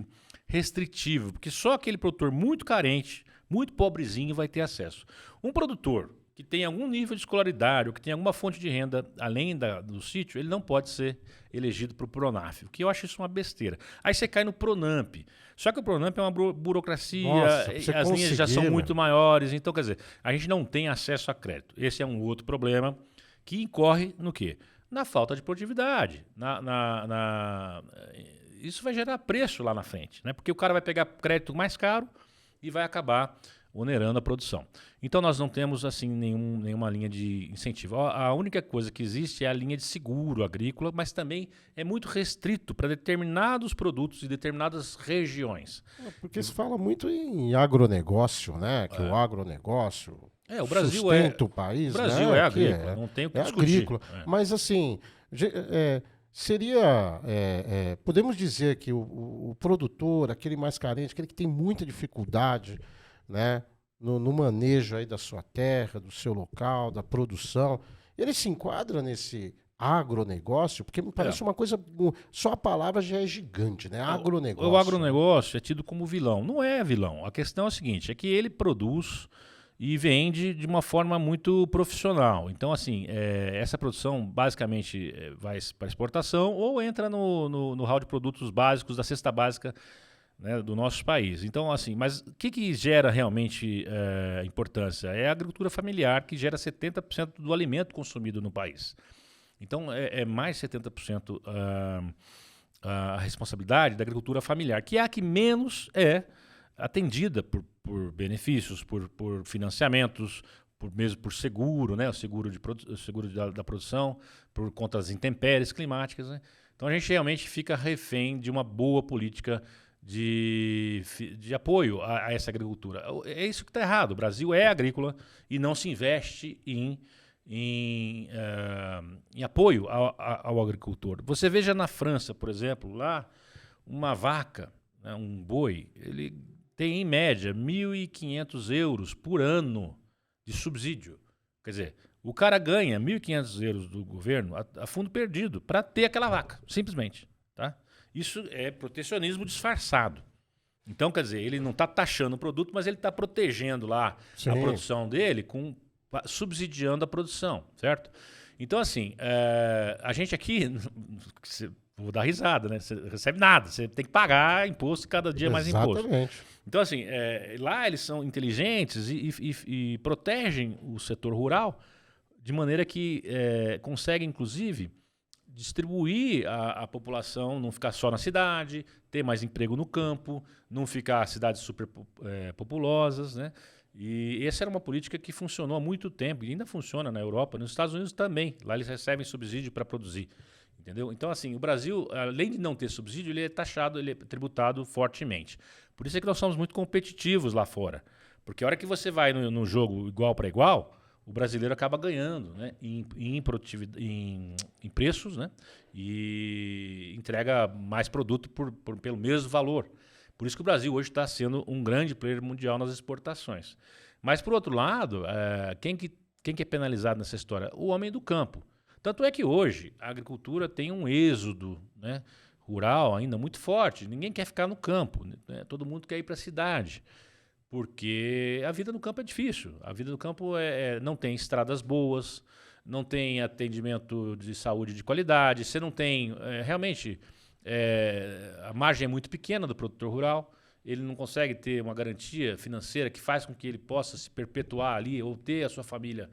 restritivo, porque só aquele produtor muito carente, muito pobrezinho vai ter acesso. Um produtor que tem algum nível de escolaridade ou que tem alguma fonte de renda além do sítio, ele não pode ser elegido para o Pronaf, o que eu acho isso uma besteira. Aí você cai no Pronamp. Só que o Pronamp é uma burocracia, Nossa, as linhas já são muito maiores, então, quer dizer, a gente não tem acesso a crédito. Esse é um outro problema que incorre no quê? Na falta de produtividade. Isso vai gerar preço lá na frente, né? Porque o cara vai pegar crédito mais caro e vai acabar onerando a produção. Então nós não temos assim nenhuma linha de incentivo. A única coisa que existe é a linha de seguro agrícola, mas também é muito restrito para determinados produtos e determinadas regiões. Porque se fala muito em agronegócio, né? Que o agronegócio o Brasil sustenta o país. O Brasil né? é agrícola, não tem o que discutir. Agrícola. Mas assim, seria... podemos dizer que o produtor, aquele mais carente, aquele que tem muita dificuldade, né, no manejo aí da sua terra, do seu local, da produção, ele se enquadra nesse agronegócio? Porque me parece uma coisa... Só a palavra já é gigante, né? Agronegócio. O agronegócio é tido como vilão. Não é vilão. A questão é a seguinte, é que ele produz e vende de uma forma muito profissional. Então, assim, essa produção basicamente vai para exportação ou entra no hall de produtos básicos da cesta básica, né, do nosso país. Então, assim, mas o que gera realmente importância? É a agricultura familiar, que gera 70% do alimento consumido no país. Então, é mais 70% a responsabilidade da agricultura familiar, que é a que menos é atendida por benefícios, por financiamentos, mesmo por seguro, né, o seguro da produção, por conta das intempéries climáticas. Né? Então, a gente realmente fica refém de uma boa política de apoio a essa agricultura. É isso que está errado. O Brasil é agrícola e não se investe em apoio ao agricultor. Você veja na França, por exemplo, lá uma vaca, né, um boi, ele tem em média 1.500 euros por ano de subsídio. Quer dizer, o cara ganha 1.500 euros do governo a fundo perdido para ter aquela vaca, simplesmente. Tá? Isso é protecionismo disfarçado. Então, quer dizer, ele não está taxando o produto, mas ele está protegendo lá a produção dele, subsidiando a produção, certo? Então, assim, a gente aqui, vou dar risada, né? Você recebe nada, você tem que pagar imposto cada dia mais imposto. Exatamente. Então, assim, lá eles são inteligentes e protegem o setor rural de maneira que conseguem, inclusive, distribuir a população, não ficar só na cidade, ter mais emprego no campo, não ficar cidades super populosas, né? E essa era uma política que funcionou há muito tempo e ainda funciona na Europa, nos Estados Unidos também. Lá eles recebem subsídio para produzir, entendeu? Então, assim, o Brasil, além de não ter subsídio, ele é taxado, ele é tributado fortemente. Por isso é que nós somos muito competitivos lá fora. Porque a hora que você vai no jogo igual para igual, o brasileiro acaba ganhando, né, em preços, né, e entrega mais produto pelo mesmo valor. Por isso que o Brasil hoje está sendo um grande player mundial nas exportações. Mas, por outro lado, quem que é penalizado nessa história? O homem do campo. Tanto é que hoje a agricultura tem um êxodo, né, rural ainda muito forte. Ninguém quer ficar no campo, né? Todo mundo quer ir para a cidade. Porque a vida no campo é difícil. A vida no campo não tem estradas boas, não tem atendimento de saúde de qualidade, você não tem... realmente, a margem é muito pequena do produtor rural, ele não consegue ter uma garantia financeira que faz com que ele possa se perpetuar ali ou ter a sua família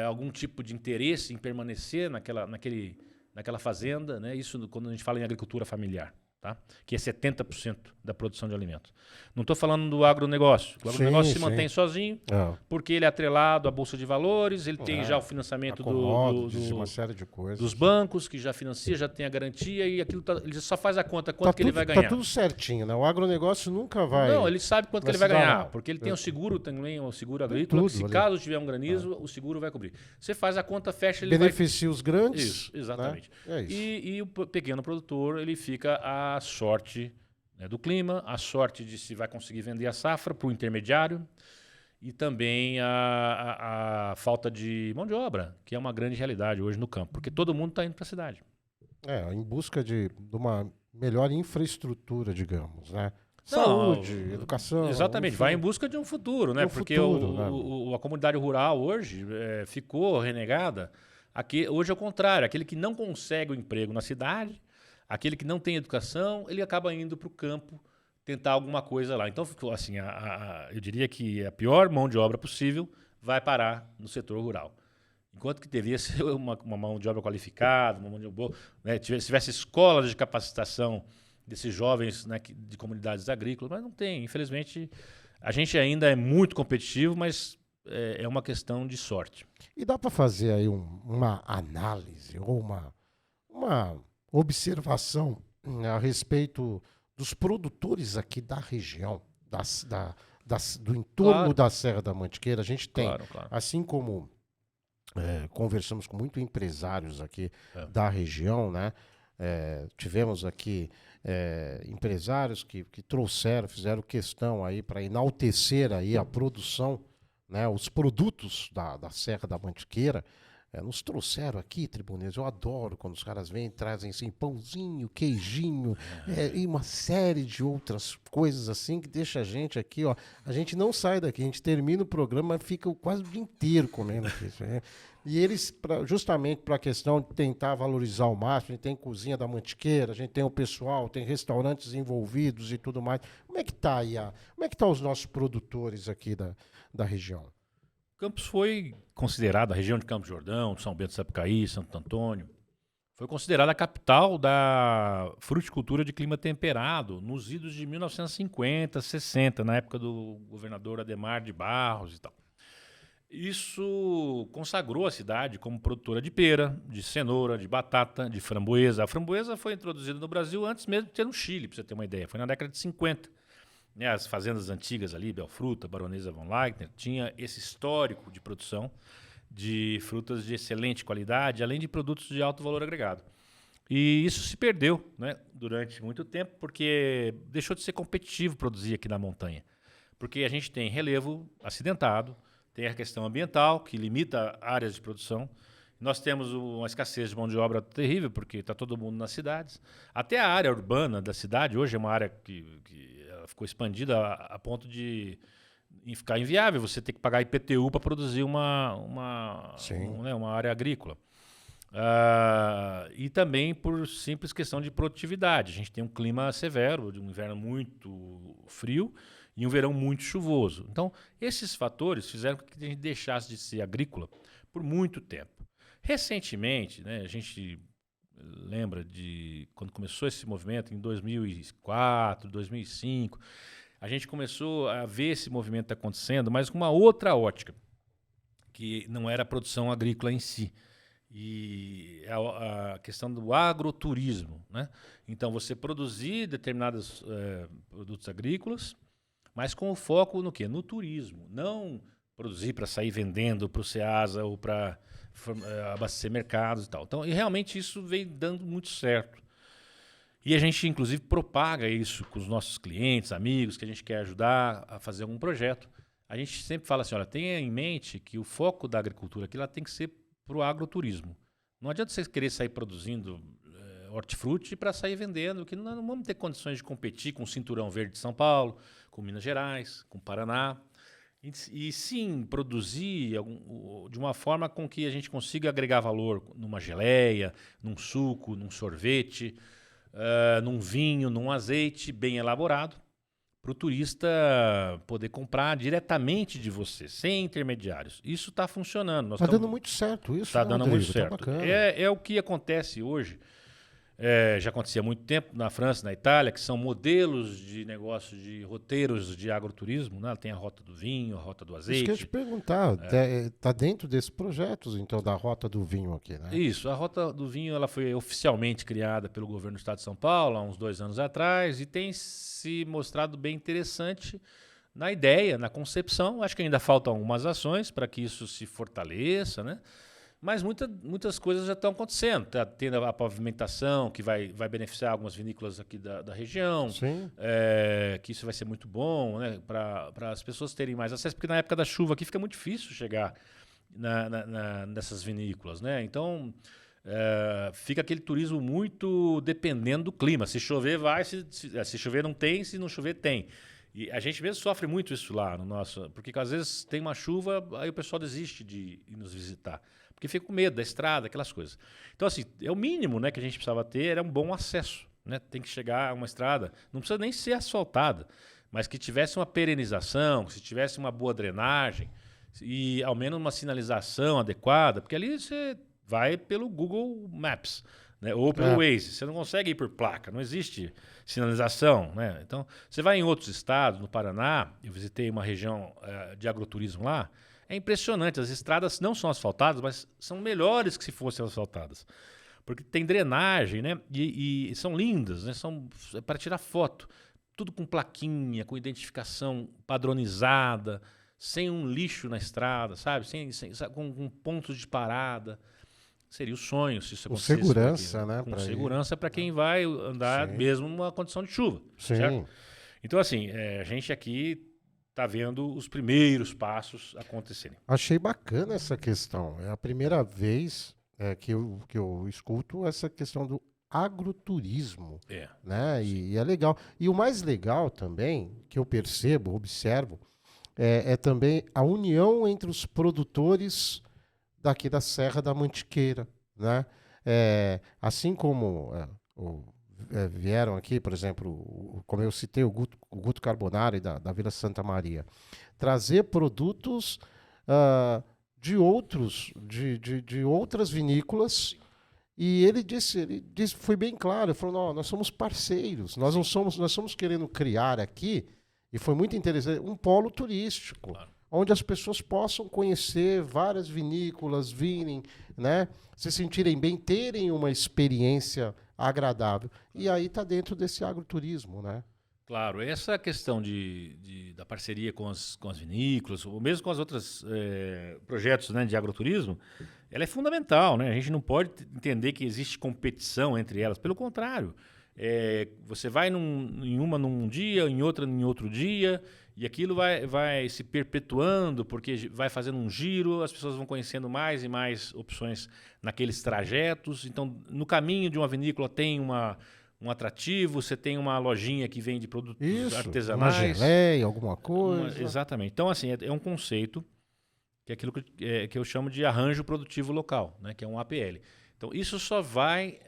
algum tipo de interesse em permanecer naquela fazenda, né? Isso quando a gente fala em agricultura familiar. Tá? Que é 70% da produção de alimentos. Não estou falando do agronegócio. O agronegócio se mantém sozinho, porque ele é atrelado à Bolsa de Valores, ele tem já o financiamento uma série de coisas, dos bancos, que já financia, já tem a garantia, e aquilo ele só faz a conta quanto que ele vai ganhar. Está tudo certinho, né? O agronegócio nunca vai... Não, ele sabe quanto que ele vai ganhar, porque ele tem o seguro também, o seguro agrícola, que se caso tiver um granizo, o seguro vai cobrir. Você faz a conta, fecha... Ele beneficia os grandes. Isso, exatamente. Né? É isso. E o pequeno produtor, ele fica à sorte, né, do clima, a sorte de se vai conseguir vender a safra para o intermediário e também a falta de mão de obra, que é uma grande realidade hoje no campo, porque todo mundo está indo para a cidade. Em busca de uma melhor infraestrutura, digamos, né? Não, Saúde, educação, exatamente, enfim, vai em busca de um futuro, né? um Porque futuro, né? a comunidade rural hoje ficou renegada. Aqui, hoje é o contrário, aquele que não consegue o emprego na cidade, aquele que não tem educação, ele acaba indo para o campo tentar alguma coisa lá. Então, assim, eu diria que a pior mão de obra possível vai parar no setor rural. Enquanto que devia ser uma mão de obra qualificada, uma mão de obra boa, né? Tivesse escolas de capacitação desses jovens, né, de comunidades agrícolas, mas não tem. Infelizmente, a gente ainda é muito competitivo, mas é uma questão de sorte. E dá para fazer aí uma análise ou uma observação a respeito dos produtores aqui da região, do entorno Claro, da Serra da Mantiqueira. A gente tem, claro, claro. assim como conversamos com muitos empresários aqui É. da região, né? Tivemos aqui empresários que trouxeram, fizeram questão aí para enaltecer aí a produção, né? Os produtos da Serra da Mantiqueira. Nos trouxeram aqui, tribuneiros. Eu adoro quando os caras vêm e trazem assim, pãozinho, queijinho, e uma série de outras coisas assim que deixa a gente aqui, ó. A gente não sai daqui, a gente termina o programa e fica quase o dia inteiro comendo isso. E eles, justamente para a questão de tentar valorizar ao máximo, a gente tem cozinha da Mantiqueira, a gente tem o pessoal, tem restaurantes envolvidos e tudo mais. Como é que tá aí como é que tá os nossos produtores aqui da região? Campos foi considerada, a região de Campos do Jordão, São Bento do Sapucaí, Santo Antônio, foi considerada a capital da fruticultura de clima temperado nos idos de 1950, 60, na época do governador Adhemar de Barros e tal. Isso consagrou a cidade como produtora de pera, de cenoura, de batata, de framboesa. A framboesa foi introduzida no Brasil antes mesmo de ter no Chile, para você ter uma ideia. Foi na década de 50. Né, as fazendas antigas ali, Belfruta, Baronesa von Leitner, tinha esse histórico de produção de frutas de excelente qualidade, além de produtos de alto valor agregado. E isso se perdeu, né, durante muito tempo, porque deixou de ser competitivo produzir aqui na montanha. Porque a gente tem relevo acidentado, tem a questão ambiental, que limita áreas de produção. Nós temos uma escassez de mão de obra terrível, porque está todo mundo nas cidades. Até a área urbana da cidade, hoje é uma área que ficou expandida a ponto de ficar inviável. Você ter que pagar IPTU para produzir uma área agrícola. E também por simples questão de produtividade. A gente tem um clima severo, de um inverno muito frio e um verão muito chuvoso. Então, esses fatores fizeram com que a gente deixasse de ser agrícola por muito tempo. Recentemente, né, a gente lembra de quando começou esse movimento, em 2004, 2005, a gente começou a ver esse movimento acontecendo, mas com uma outra que não era a produção agrícola em si. E a questão do agroturismo, né? Então, você produzir determinados produtos agrícolas, mas com o foco no quê? No turismo. Não produzir para sair vendendo para o Ceasa ou para abastecer mercados e tal. Então, e realmente isso vem dando muito certo. E a gente, inclusive, propaga isso com os nossos clientes, amigos, que a gente quer ajudar a fazer algum projeto. A gente sempre fala assim, olha, tenha em mente que o foco da agricultura aqui ela tem que ser para o agroturismo. Não adianta você querer sair produzindo hortifruti para sair vendendo, que não vamos ter condições de competir com o Cinturão Verde de São Paulo, com Minas Gerais, com Paraná. E sim, produzir de uma forma com que a gente consiga agregar valor numa geleia, num suco, num sorvete, num vinho, num azeite bem elaborado, para o turista poder comprar diretamente de você, sem intermediários. Isso está funcionando. Está dando muito certo isso, Está dando muito certo. Tá bacana. É o que acontece hoje. Já acontecia há muito tempo na França, na Itália, que são modelos de negócio de roteiros de agroturismo, né? Tem a rota do vinho, a rota do azeite. Isso que eu ia te perguntar, está dentro desses projetos, então, da rota do vinho aqui, né? Isso, a rota do vinho ela foi oficialmente criada pelo governo do estado de São Paulo há uns 2 anos atrás e tem se mostrado bem interessante na ideia, na concepção. Acho que ainda faltam algumas ações para que isso se fortaleça, né? Mas muitas coisas já estão acontecendo. Está tendo a pavimentação, que vai beneficiar algumas vinícolas aqui da região. Sim. Que isso vai ser muito bom, né, para as pessoas terem mais acesso, porque na época da chuva aqui fica muito difícil chegar nessas vinícolas. Né? Então, fica aquele turismo muito dependendo do clima. Se chover, vai. Se chover, não tem. Se não chover, tem. E a gente mesmo sofre muito isso lá no nosso... Porque às vezes tem uma chuva, aí o pessoal desiste de ir nos visitar. Porque fica com medo da estrada, aquelas coisas. Então, assim, é o mínimo, né, que a gente precisava ter, era um bom acesso. Né? Tem que chegar a uma estrada, não precisa nem ser asfaltada, mas que tivesse uma perenização, que se tivesse uma boa drenagem e ao menos uma sinalização adequada, porque ali você vai pelo Google Maps, né? Ou pelo Waze. Você não consegue ir por placa, não existe sinalização. Né? Então, você vai em outros estados, no Paraná, eu visitei uma região de agroturismo lá. É impressionante, as estradas não são asfaltadas, mas são melhores que se fossem asfaltadas. Porque tem drenagem, né? E são lindas, né? São para tirar foto. Tudo com plaquinha, com identificação padronizada, sem um lixo na estrada, sabe? Com pontos de parada. Seria o sonho se isso acontecesse. Com segurança, né? Com segurança para quem vai andar mesmo numa condição de chuva. Sim. Certo? Então, assim, a gente aqui está vendo os primeiros passos acontecerem. Achei bacana essa questão. É a primeira vez que eu escuto essa questão do agroturismo. Né? E é legal. E o mais legal também, que eu percebo, observo, é também a união entre os produtores daqui da Serra da Mantiqueira. Né? Assim como vieram aqui, por exemplo, como eu citei, o Guto Carbonari da Vila Santa Maria, trazer produtos de outras vinícolas, e ele disse, foi bem claro, ele falou, não, nós somos parceiros, nós estamos querendo criar aqui, e foi muito interessante, um polo turístico, onde as pessoas possam conhecer várias vinícolas, virem, né, se sentirem bem, terem uma experiência agradável. E aí está dentro desse agroturismo, né? Claro, essa questão da parceria com as vinícolas, ou mesmo com as outras projetos, né, de agroturismo, ela é fundamental, né? A gente não pode entender que existe competição entre elas. Pelo contrário, você vai em uma num dia, em outra em outro dia, e aquilo vai se perpetuando, porque vai fazendo um giro, as pessoas vão conhecendo mais e mais opções naqueles trajetos. Então, no caminho de uma vinícola tem um atrativo, você tem uma lojinha que vende produtos artesanais. Uma geleia, alguma coisa. Exatamente. Então, assim, é um conceito que é aquilo que eu chamo de arranjo produtivo local, né, que é um APL. Então, isso só vai...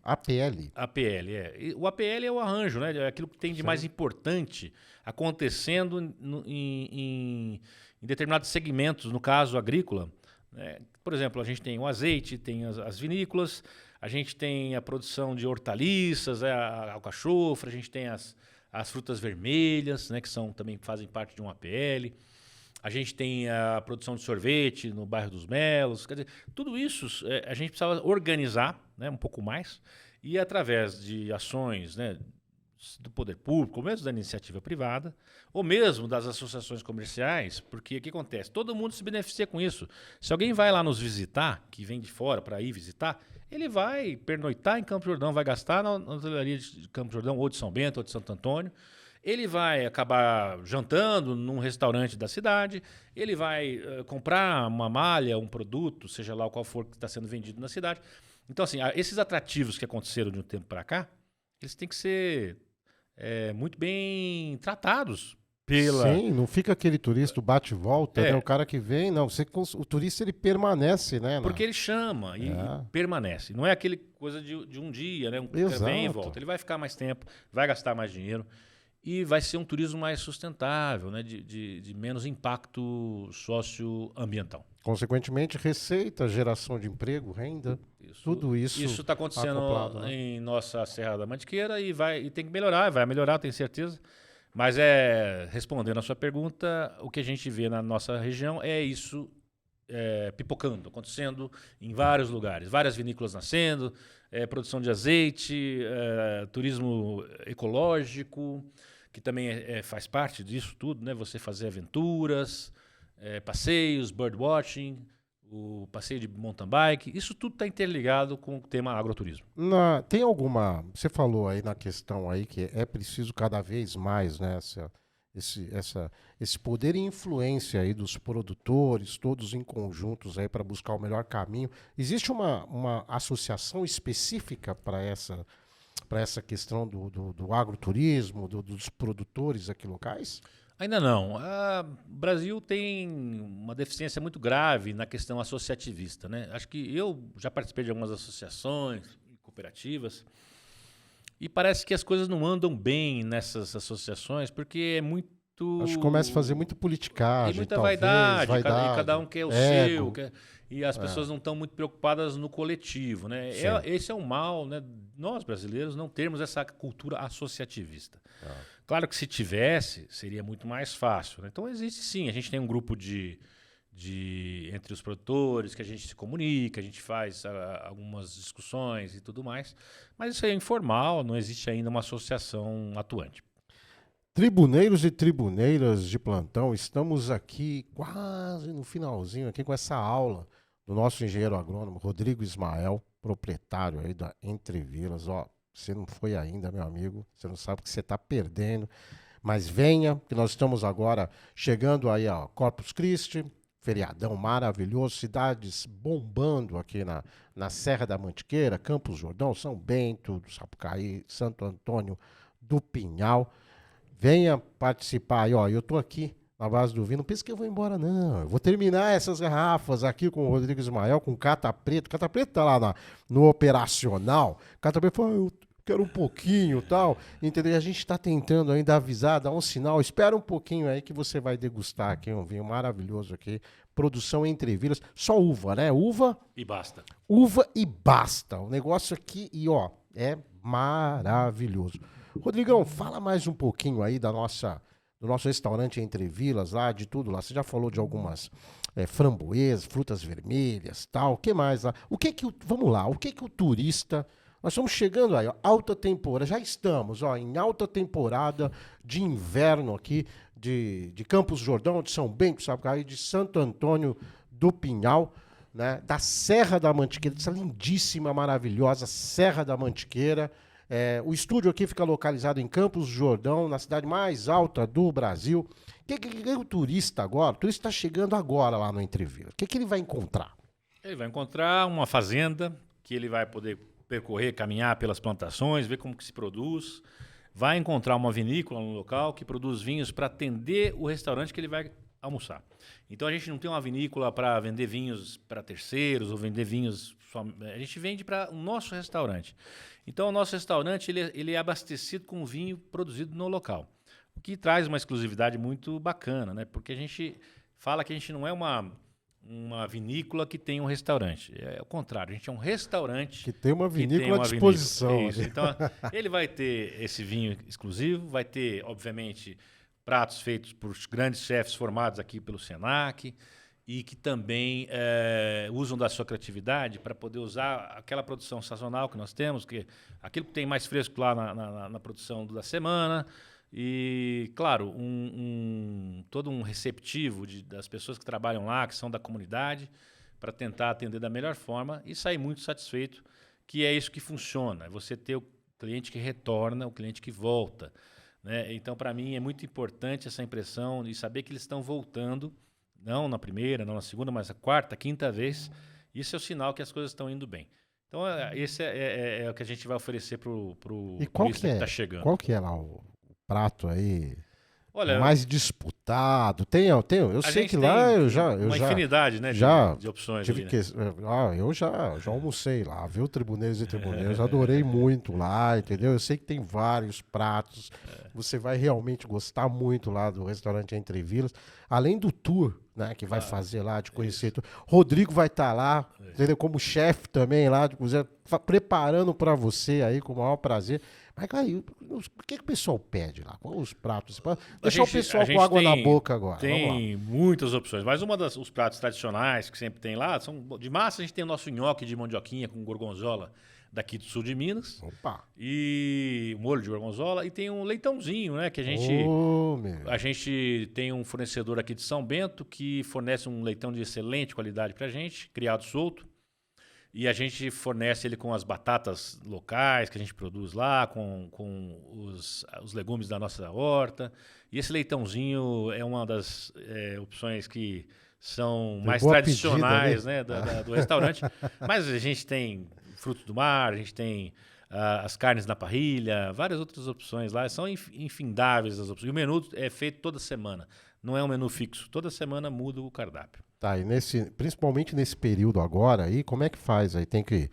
APL? APL, O APL é o arranjo, né? É aquilo que tem de mais importante acontecendo em determinados segmentos, no caso agrícola. Né? Por exemplo, a gente tem o azeite, tem as vinícolas, a gente tem a produção de hortaliças, a alcachofra, a gente tem as frutas vermelhas, né? Que também fazem parte de um APL. A gente tem a produção de sorvete no bairro dos Melos. Quer dizer, tudo isso a gente precisava organizar, né, um pouco mais, e através de ações, né, do poder público, ou mesmo da iniciativa privada, ou mesmo das associações comerciais, porque o que acontece? Todo mundo se beneficia com isso. Se alguém vai lá nos visitar, que vem de fora para ir visitar, ele vai pernoitar em Campos do Jordão, vai gastar na hotelaria de Campos do Jordão, ou de São Bento, ou de Santo Antônio. Ele vai acabar jantando num restaurante da cidade, ele vai comprar uma malha, um produto, seja lá qual for que está sendo vendido na cidade. Então, assim, esses atrativos que aconteceram de um tempo para cá, eles têm que ser muito bem tratados. Sim, não fica aquele turista bate e volta, né? O cara que vem, não. O turista ele permanece, né? Porque ele chama e permanece. Não é aquele coisa de um dia, né? Um cara vem e volta. Ele vai ficar mais tempo, vai gastar mais dinheiro. E vai ser um turismo mais sustentável, né? de menos impacto socioambiental. Consequentemente, receita, geração de emprego, renda, tudo isso. Isso está acontecendo em nossa Serra da Mantiqueira e tem que melhorar, vai melhorar, tenho certeza. Mas respondendo a sua pergunta, o que a gente vê na nossa região é isso pipocando, acontecendo em vários lugares. Várias vinícolas nascendo, produção de azeite, turismo ecológico, que também faz parte disso tudo, né? Você fazer aventuras, passeios, birdwatching, o passeio de mountain bike, isso tudo está interligado com o tema agroturismo. Tem alguma. Você falou aí na questão aí que é preciso cada vez mais, né? Esse poder e influência aí dos produtores, todos em conjuntos aí para buscar o melhor caminho. Existe uma associação específica para essa questão do agroturismo, dos produtores aqui locais? Ainda não. O Brasil tem uma deficiência muito grave na questão associativista, né? Acho que eu já participei de algumas associações, cooperativas, e parece que as coisas não andam bem nessas associações, porque é muito. Acho que começa a fazer muito Tem politicagem, muita talvez, vaidade, e cada um quer o seu, ego. e as pessoas não estão muito preocupadas no coletivo, né? Sim. Esse é um mal, né? Nós brasileiros não termos essa cultura associativista. Ah. Claro que se tivesse, seria muito mais fácil, né? Então existe sim, a gente tem um grupo entre os produtores que a gente se comunica, a gente faz algumas discussões e tudo mais, mas isso é informal, não existe ainda uma associação atuante. Tribuneiros e tribuneiras de plantão, estamos aqui quase no finalzinho, aqui com essa aula do nosso engenheiro agrônomo, Rodrigo Ismael, proprietário aí da Entrevilas. Ó, você não foi ainda, meu amigo, você não sabe o que você está perdendo, mas venha, que nós estamos agora chegando aí a Corpus Christi, feriadão maravilhoso, cidades bombando aqui na Serra da Mantiqueira, Campos Jordão, São Bento, do Sapucaí, Santo Antônio do Pinhal. Venha participar aí, ó. Eu tô aqui na base do vinho. Não pense que eu vou embora, não. Eu vou terminar essas garrafas aqui com o Rodrigo Ismael, com o Cata Preto. Cata Preto tá lá no operacional. Cata Preto falou, eu quero um pouquinho e tal. Entendeu? E a gente tá tentando ainda avisar, dar um sinal. Espera um pouquinho aí que você vai degustar aqui um vinho maravilhoso aqui. Produção Entrevilas. Só uva, né? Uva. E basta. Uva e basta. O negócio aqui, e ó, é maravilhoso. Rodrigão, fala mais um pouquinho aí do nosso restaurante Entrevilas, lá, de tudo lá. Você já falou de algumas framboesas, frutas vermelhas, tal. O que mais lá? Vamos lá, o que o turista... Nós estamos chegando aí, ó, alta temporada, já estamos, ó, em alta temporada de inverno aqui, de Campos Jordão, de São Bento, Sapucaí, de Santo Antônio do Pinhal, né, da Serra da Mantiqueira, dessa lindíssima, maravilhosa Serra da Mantiqueira. O estúdio aqui fica localizado em Campos do Jordão, na cidade mais alta do Brasil. O que o turista agora? O turista está chegando agora lá no Entrevila. O que ele vai encontrar? Ele vai encontrar uma fazenda que ele vai poder percorrer, caminhar pelas plantações, ver como que se produz. Vai encontrar uma vinícola no local que produz vinhos para atender o restaurante que ele vai almoçar. Então a gente não tem uma vinícola para vender vinhos para terceiros ou vender vinhos só. A gente vende para o nosso restaurante. Então o nosso restaurante ele é abastecido com vinho produzido no local, o que traz uma exclusividade muito bacana, né? Porque a gente fala que a gente não é uma vinícola que tem um restaurante. É o contrário, a gente é um restaurante que tem uma vinícola à disposição. Isso. Então ele vai ter esse vinho exclusivo, vai ter, obviamente, pratos feitos por grandes chefes formados aqui pelo Senac e que também usam da sua criatividade para poder usar aquela produção sazonal que nós temos, que aquilo que tem mais fresco lá na produção da semana. E, claro, todo um receptivo das pessoas que trabalham lá, que são da comunidade, para tentar atender da melhor forma e sair muito satisfeito, que é isso que funciona. É você ter o cliente que retorna, o cliente que volta, né? Então, para mim, é muito importante essa impressão de saber que eles estão voltando, não na primeira, não na segunda, mas a quarta, quinta vez. Isso é o sinal que as coisas estão indo bem. Então, esse é o que a gente vai oferecer para o turista que está chegando. Qual que é lá o prato aí? Olha, mais disputado. Eu sei que lá eu já. Uma infinidade, né? De opções. Tive ali, né? Eu já almocei lá, viu? Tribuneiros e tribuneiros. Adorei muito lá, entendeu? Eu sei que tem vários pratos. Você vai realmente gostar muito lá do restaurante Entrevilas. Além do tour, né? Que vai fazer lá, de conhecer. Rodrigo vai estar lá, entendeu? Como chefe também lá de cozinha, preparando para você aí com o maior prazer. Mas, cara, o que o pessoal pede lá? Quais os pratos? Deixar o pessoal com água na boca agora. Tem muitas opções, mas os pratos tradicionais que sempre tem lá, são de massa, a gente tem o nosso nhoque de mandioquinha com gorgonzola daqui do sul de Minas. Opa! E molho de gorgonzola. E tem um leitãozinho, né? Que a gente tem um fornecedor aqui de São Bento que fornece um leitão de excelente qualidade pra gente, criado solto. E a gente fornece ele com as batatas locais que a gente produz lá, com os legumes da nossa horta. E esse leitãozinho é uma das opções que são mais tradicionais, né, do restaurante. Mas a gente tem frutos do mar, a gente tem as carnes na parrilha, várias outras opções lá. São infindáveis as opções. E o menu é feito toda semana. Não é um menu fixo. Toda semana muda o cardápio. Tá, e principalmente nesse período agora aí, como é que faz aí? Tem que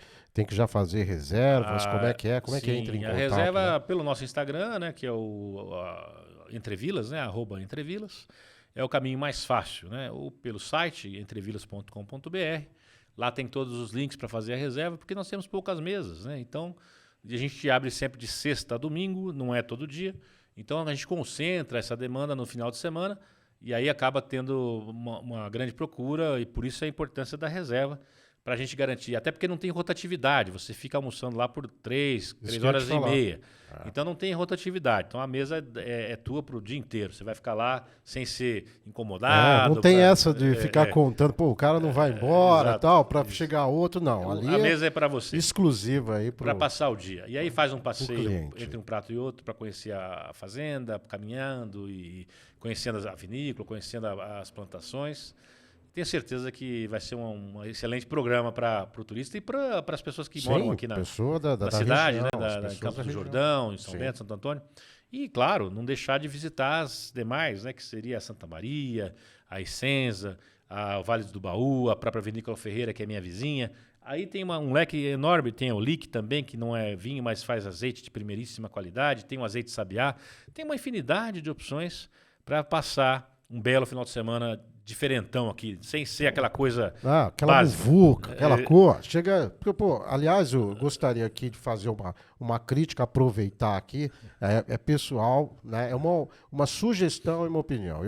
já fazer reservas? Como é que é? Como é que entra em contato? A reserva né? pelo nosso Instagram, né, que é o Entrevilas, né, @Entrevilas. É o caminho mais fácil, né? Ou pelo site entrevilas.com.br. Lá tem todos os links para fazer a reserva, porque nós temos poucas mesas, né? Então, a gente abre sempre de sexta a domingo, não é todo dia. Então, a gente concentra essa demanda no final de semana e aí acaba tendo uma grande procura e por isso a importância da reserva para a gente garantir. Até porque não tem rotatividade, você fica almoçando lá por 3 horas e meia. Então não tem rotatividade. Então a mesa é tua para o dia inteiro. Você vai ficar lá sem ser incomodado. Não tem essa de ficar contando, pô, o cara não vai embora, tal, para chegar outro, não. Ali a mesa é para você. Exclusiva aí para passar o dia. E aí faz um passeio entre um prato e outro para conhecer a fazenda, caminhando e conhecendo a vinícola, conhecendo as plantações. Tenho certeza que vai ser um excelente programa para o turista e para as pessoas que moram aqui na cidade, região, né, da Campos do Jordão, em São Bento, Santo Antônio. E, claro, não deixar de visitar as demais, né, que seria a Santa Maria, a Essenza, o Vale do Baú, a própria Vinícola Ferreira, que é minha vizinha. Aí tem um leque enorme, tem o Lick também, que não é vinho, mas faz azeite de primeiríssima qualidade, tem o azeite Sabiá, tem uma infinidade de opções para passar um belo final de semana diferentão aqui, sem ser aquela coisa aquela básica. Muvuca, aquela cor. Chega, porque, pô, aliás, eu gostaria aqui de fazer uma crítica, aproveitar aqui, é pessoal, né? É uma sugestão e uma opinião.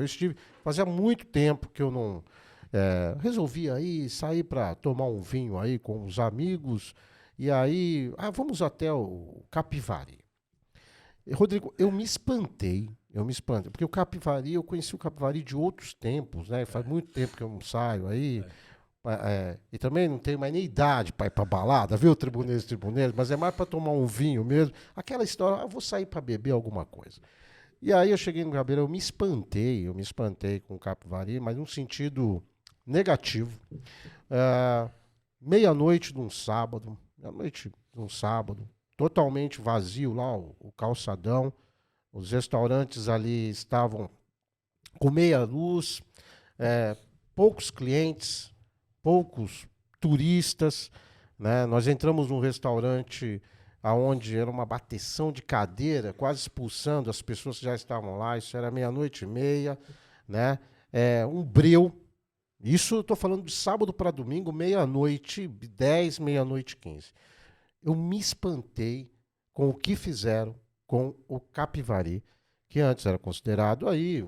Fazia muito tempo que eu não resolvi aí sair para tomar um vinho aí com os amigos e aí, vamos até o Capivari. Rodrigo, eu me espantei, porque o Capivari, eu conheci o Capivari de outros tempos, né? Faz muito tempo que eu não saio aí, e também não tenho mais nem idade para ir para balada, viu, tribuneiros, mas é mais para tomar um vinho mesmo. Aquela história, eu vou sair para beber alguma coisa. E aí eu cheguei no Capivari, eu me espantei com o Capivari, mas num sentido negativo. Meia-noite de um sábado, totalmente vazio lá, o calçadão. Os restaurantes ali estavam com meia luz, poucos clientes, poucos turistas, né? Nós entramos num restaurante onde era uma bateção de cadeira, quase expulsando as pessoas que já estavam lá. Isso era 00:30, né? Um breu. Isso eu estou falando de sábado para domingo, 00:10, 00:15. Eu me espantei com o que fizeram com o Capivari, que antes era considerado aí,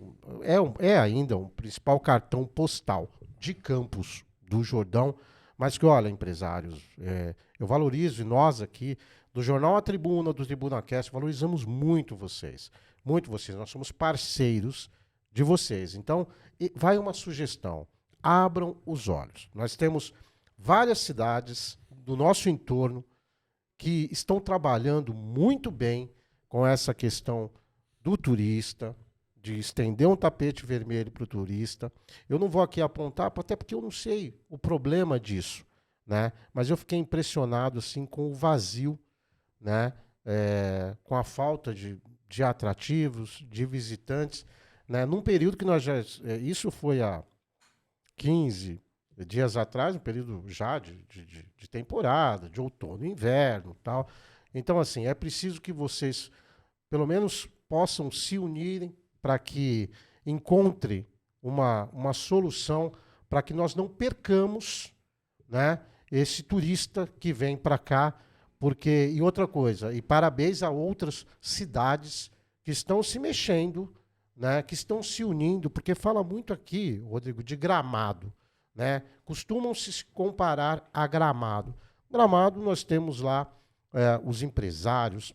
ainda um principal cartão postal de Campos do Jordão, mas que, olha, empresários, eu valorizo, e nós aqui, do Jornal A Tribuna, do TribunaCast, valorizamos muito vocês, nós somos parceiros de vocês. Então, vai uma sugestão, abram os olhos. Nós temos várias cidades do nosso entorno que estão trabalhando muito bem com essa questão do turista, de estender um tapete vermelho para o turista. Eu não vou aqui apontar, até porque eu não sei o problema disso, né? Mas eu fiquei impressionado assim, com o vazio, né? Com a falta de atrativos, de visitantes, né? Num período que nós já... isso foi há 15 dias atrás, um período já de temporada, de outono e inverno, tal. Então, assim, é preciso que vocês, pelo menos, possam se unirem para que encontre uma solução para que nós não percamos, né, esse turista que vem para cá. Porque, e outra coisa, e parabéns a outras cidades que estão se mexendo, né, que estão se unindo, porque fala muito aqui, Rodrigo, de Gramado. Né? Costumam se comparar a Gramado. Gramado, nós temos lá os empresários,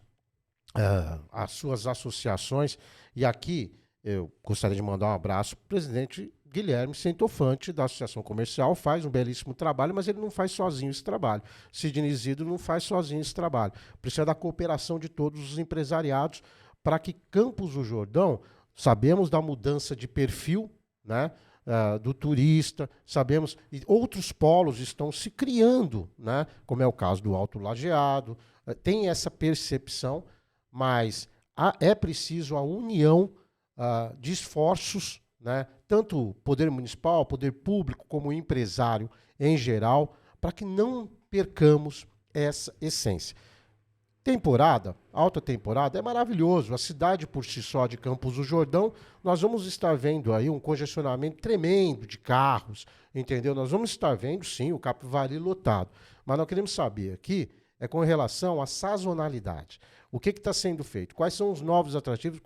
as suas associações. E aqui eu gostaria de mandar um abraço para o presidente Guilherme Centofante, da Associação Comercial, faz um belíssimo trabalho, mas ele não faz sozinho esse trabalho. Sidney Isidro não faz sozinho esse trabalho. Precisa da cooperação de todos os empresariados para que Campos do Jordão, sabemos da mudança de perfil, né, do turista, sabemos, e outros polos estão se criando, né, como é o caso do Alto Lajeado, tem essa percepção, mas é preciso a união de esforços, né, tanto poder municipal, poder público, como empresário em geral, para que não percamos essa essência. Temporada, alta temporada, é maravilhoso. A cidade por si só de Campos do Jordão, nós vamos estar vendo aí um congestionamento tremendo de carros, entendeu? Nós vamos estar vendo, sim, o Capivari lotado. Mas nós queremos saber aqui com relação à sazonalidade. O que está sendo feito? Quais são os novos atrativos?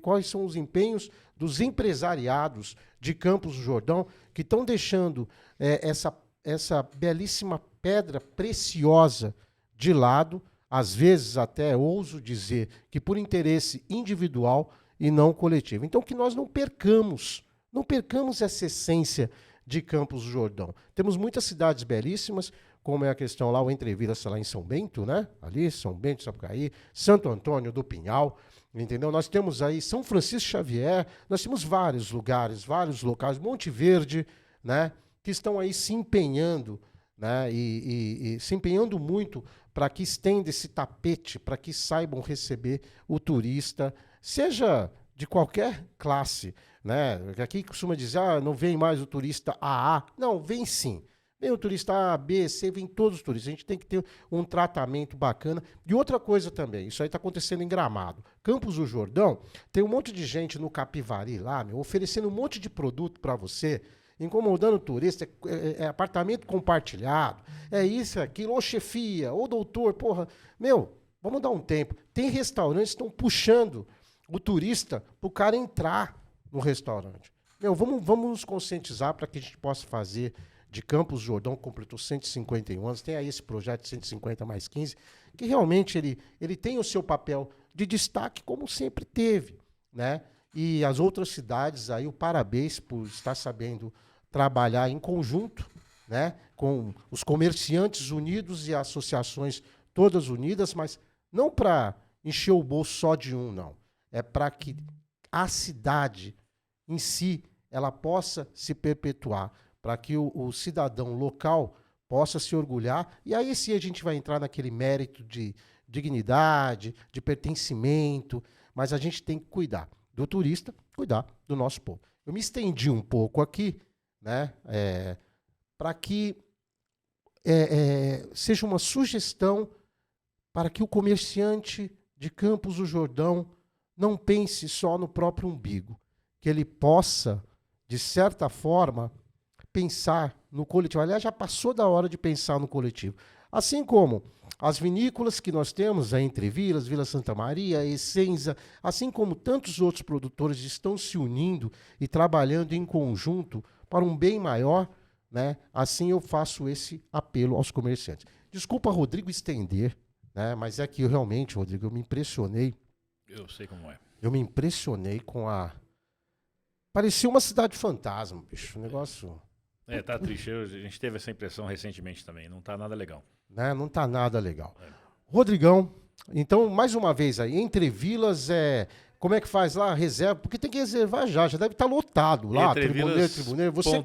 Quais são os empenhos dos empresariados de Campos do Jordão que estão deixando essa belíssima pedra preciosa de lado, às vezes até ouso dizer que por interesse individual e não coletivo. Então que nós não percamos essa essência de Campos do Jordão. Temos muitas cidades belíssimas, como é a questão lá, o Entrevilas lá em São Bento, né? Ali, São Bento, Sapucaí, Santo Antônio do Pinhal, entendeu? Nós temos aí São Francisco Xavier, nós temos vários lugares, vários locais, Monte Verde, né? Que estão aí se empenhando, né? E se empenhando muito para que estenda esse tapete, para que saibam receber o turista, seja de qualquer classe, né? Aqui costuma dizer, não vem mais o turista AA. Não, vem sim. Vem o turista A, B, C, vem todos os turistas. A gente tem que ter um tratamento bacana. E outra coisa também, isso aí está acontecendo em Gramado. Campos do Jordão, tem um monte de gente no Capivari lá, oferecendo um monte de produto para você, incomodando o turista, é apartamento compartilhado, é isso, é aquilo, ô chefia, ô doutor, porra. Vamos dar um tempo. Tem restaurantes que estão puxando o turista para o cara entrar no restaurante. Vamos nos conscientizar para que a gente possa fazer de Campos do Jordão, completou 151 anos, tem aí esse projeto de 150 mais 15, que realmente ele tem o seu papel de destaque, como sempre teve, né? E as outras cidades aí, o parabéns por estar sabendo trabalhar em conjunto, né? Com os comerciantes unidos e associações todas unidas, mas não para encher o bolso só de um, não. É para que a cidade em si ela possa se perpetuar, para que o cidadão local possa se orgulhar. E aí sim a gente vai entrar naquele mérito de dignidade, de pertencimento, mas a gente tem que cuidar do turista, cuidar do nosso povo. Eu me estendi um pouco aqui, né, para que seja uma sugestão para que o comerciante de Campos do Jordão não pense só no próprio umbigo, que ele possa, de certa forma, pensar no coletivo. Aliás, já passou da hora de pensar no coletivo. Assim como as vinícolas que nós temos, a Entrevilas, Vila Santa Maria, a Essenza, assim como tantos outros produtores estão se unindo e trabalhando em conjunto para um bem maior, né? Assim eu faço esse apelo aos comerciantes. Desculpa, Rodrigo, estender, né? Mas é que eu realmente, Rodrigo, eu me impressionei. Eu sei como é. Eu me impressionei com a... Parecia uma cidade fantasma, bicho. O negócio... Tá triste. A gente teve essa impressão recentemente também. Não tá nada legal. Né? Não tá nada legal. Rodrigão, então, mais uma vez aí, Entrevilas, como é que faz lá? Reserva, porque tem que reservar já deve estar lotado lá, Tribuneiro. Você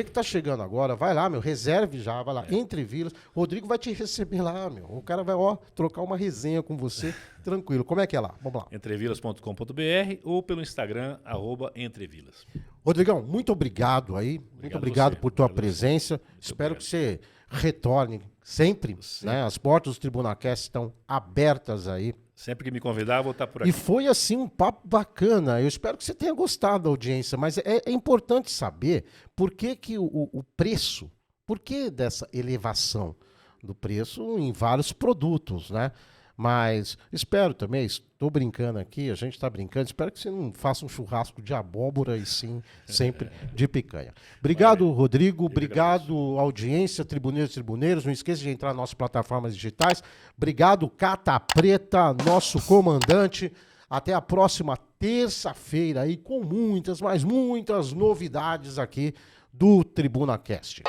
que está chegando agora, vai lá, reserve já, vai lá, Entrevilas. Rodrigo vai te receber lá, o cara vai, trocar uma resenha com você, tranquilo. Como é que é lá? Vamos lá. Entrevilas.com.br ou pelo Instagram, @Entrevilas. Rodrigão, muito obrigado aí, muito obrigado por tua presença. Espero que você retorne sempre, né? As portas do TribunaCast estão abertas aí. Sempre que me convidar, vou estar por aqui. E foi, assim, um papo bacana. Eu espero que você tenha gostado da audiência, mas é importante saber por que o preço, por que dessa elevação do preço em vários produtos, né? Mas espero também, estou brincando aqui, a gente está brincando, espero que você não faça um churrasco de abóbora e sim sempre de picanha. Obrigado, Rodrigo, obrigado, audiência, tribuneiros e tribuneiros. Não esqueça de entrar nas nossas plataformas digitais. Obrigado, Cata Preta, nosso comandante. Até a próxima terça-feira aí com muitas, mas muitas novidades aqui do TribunaCast.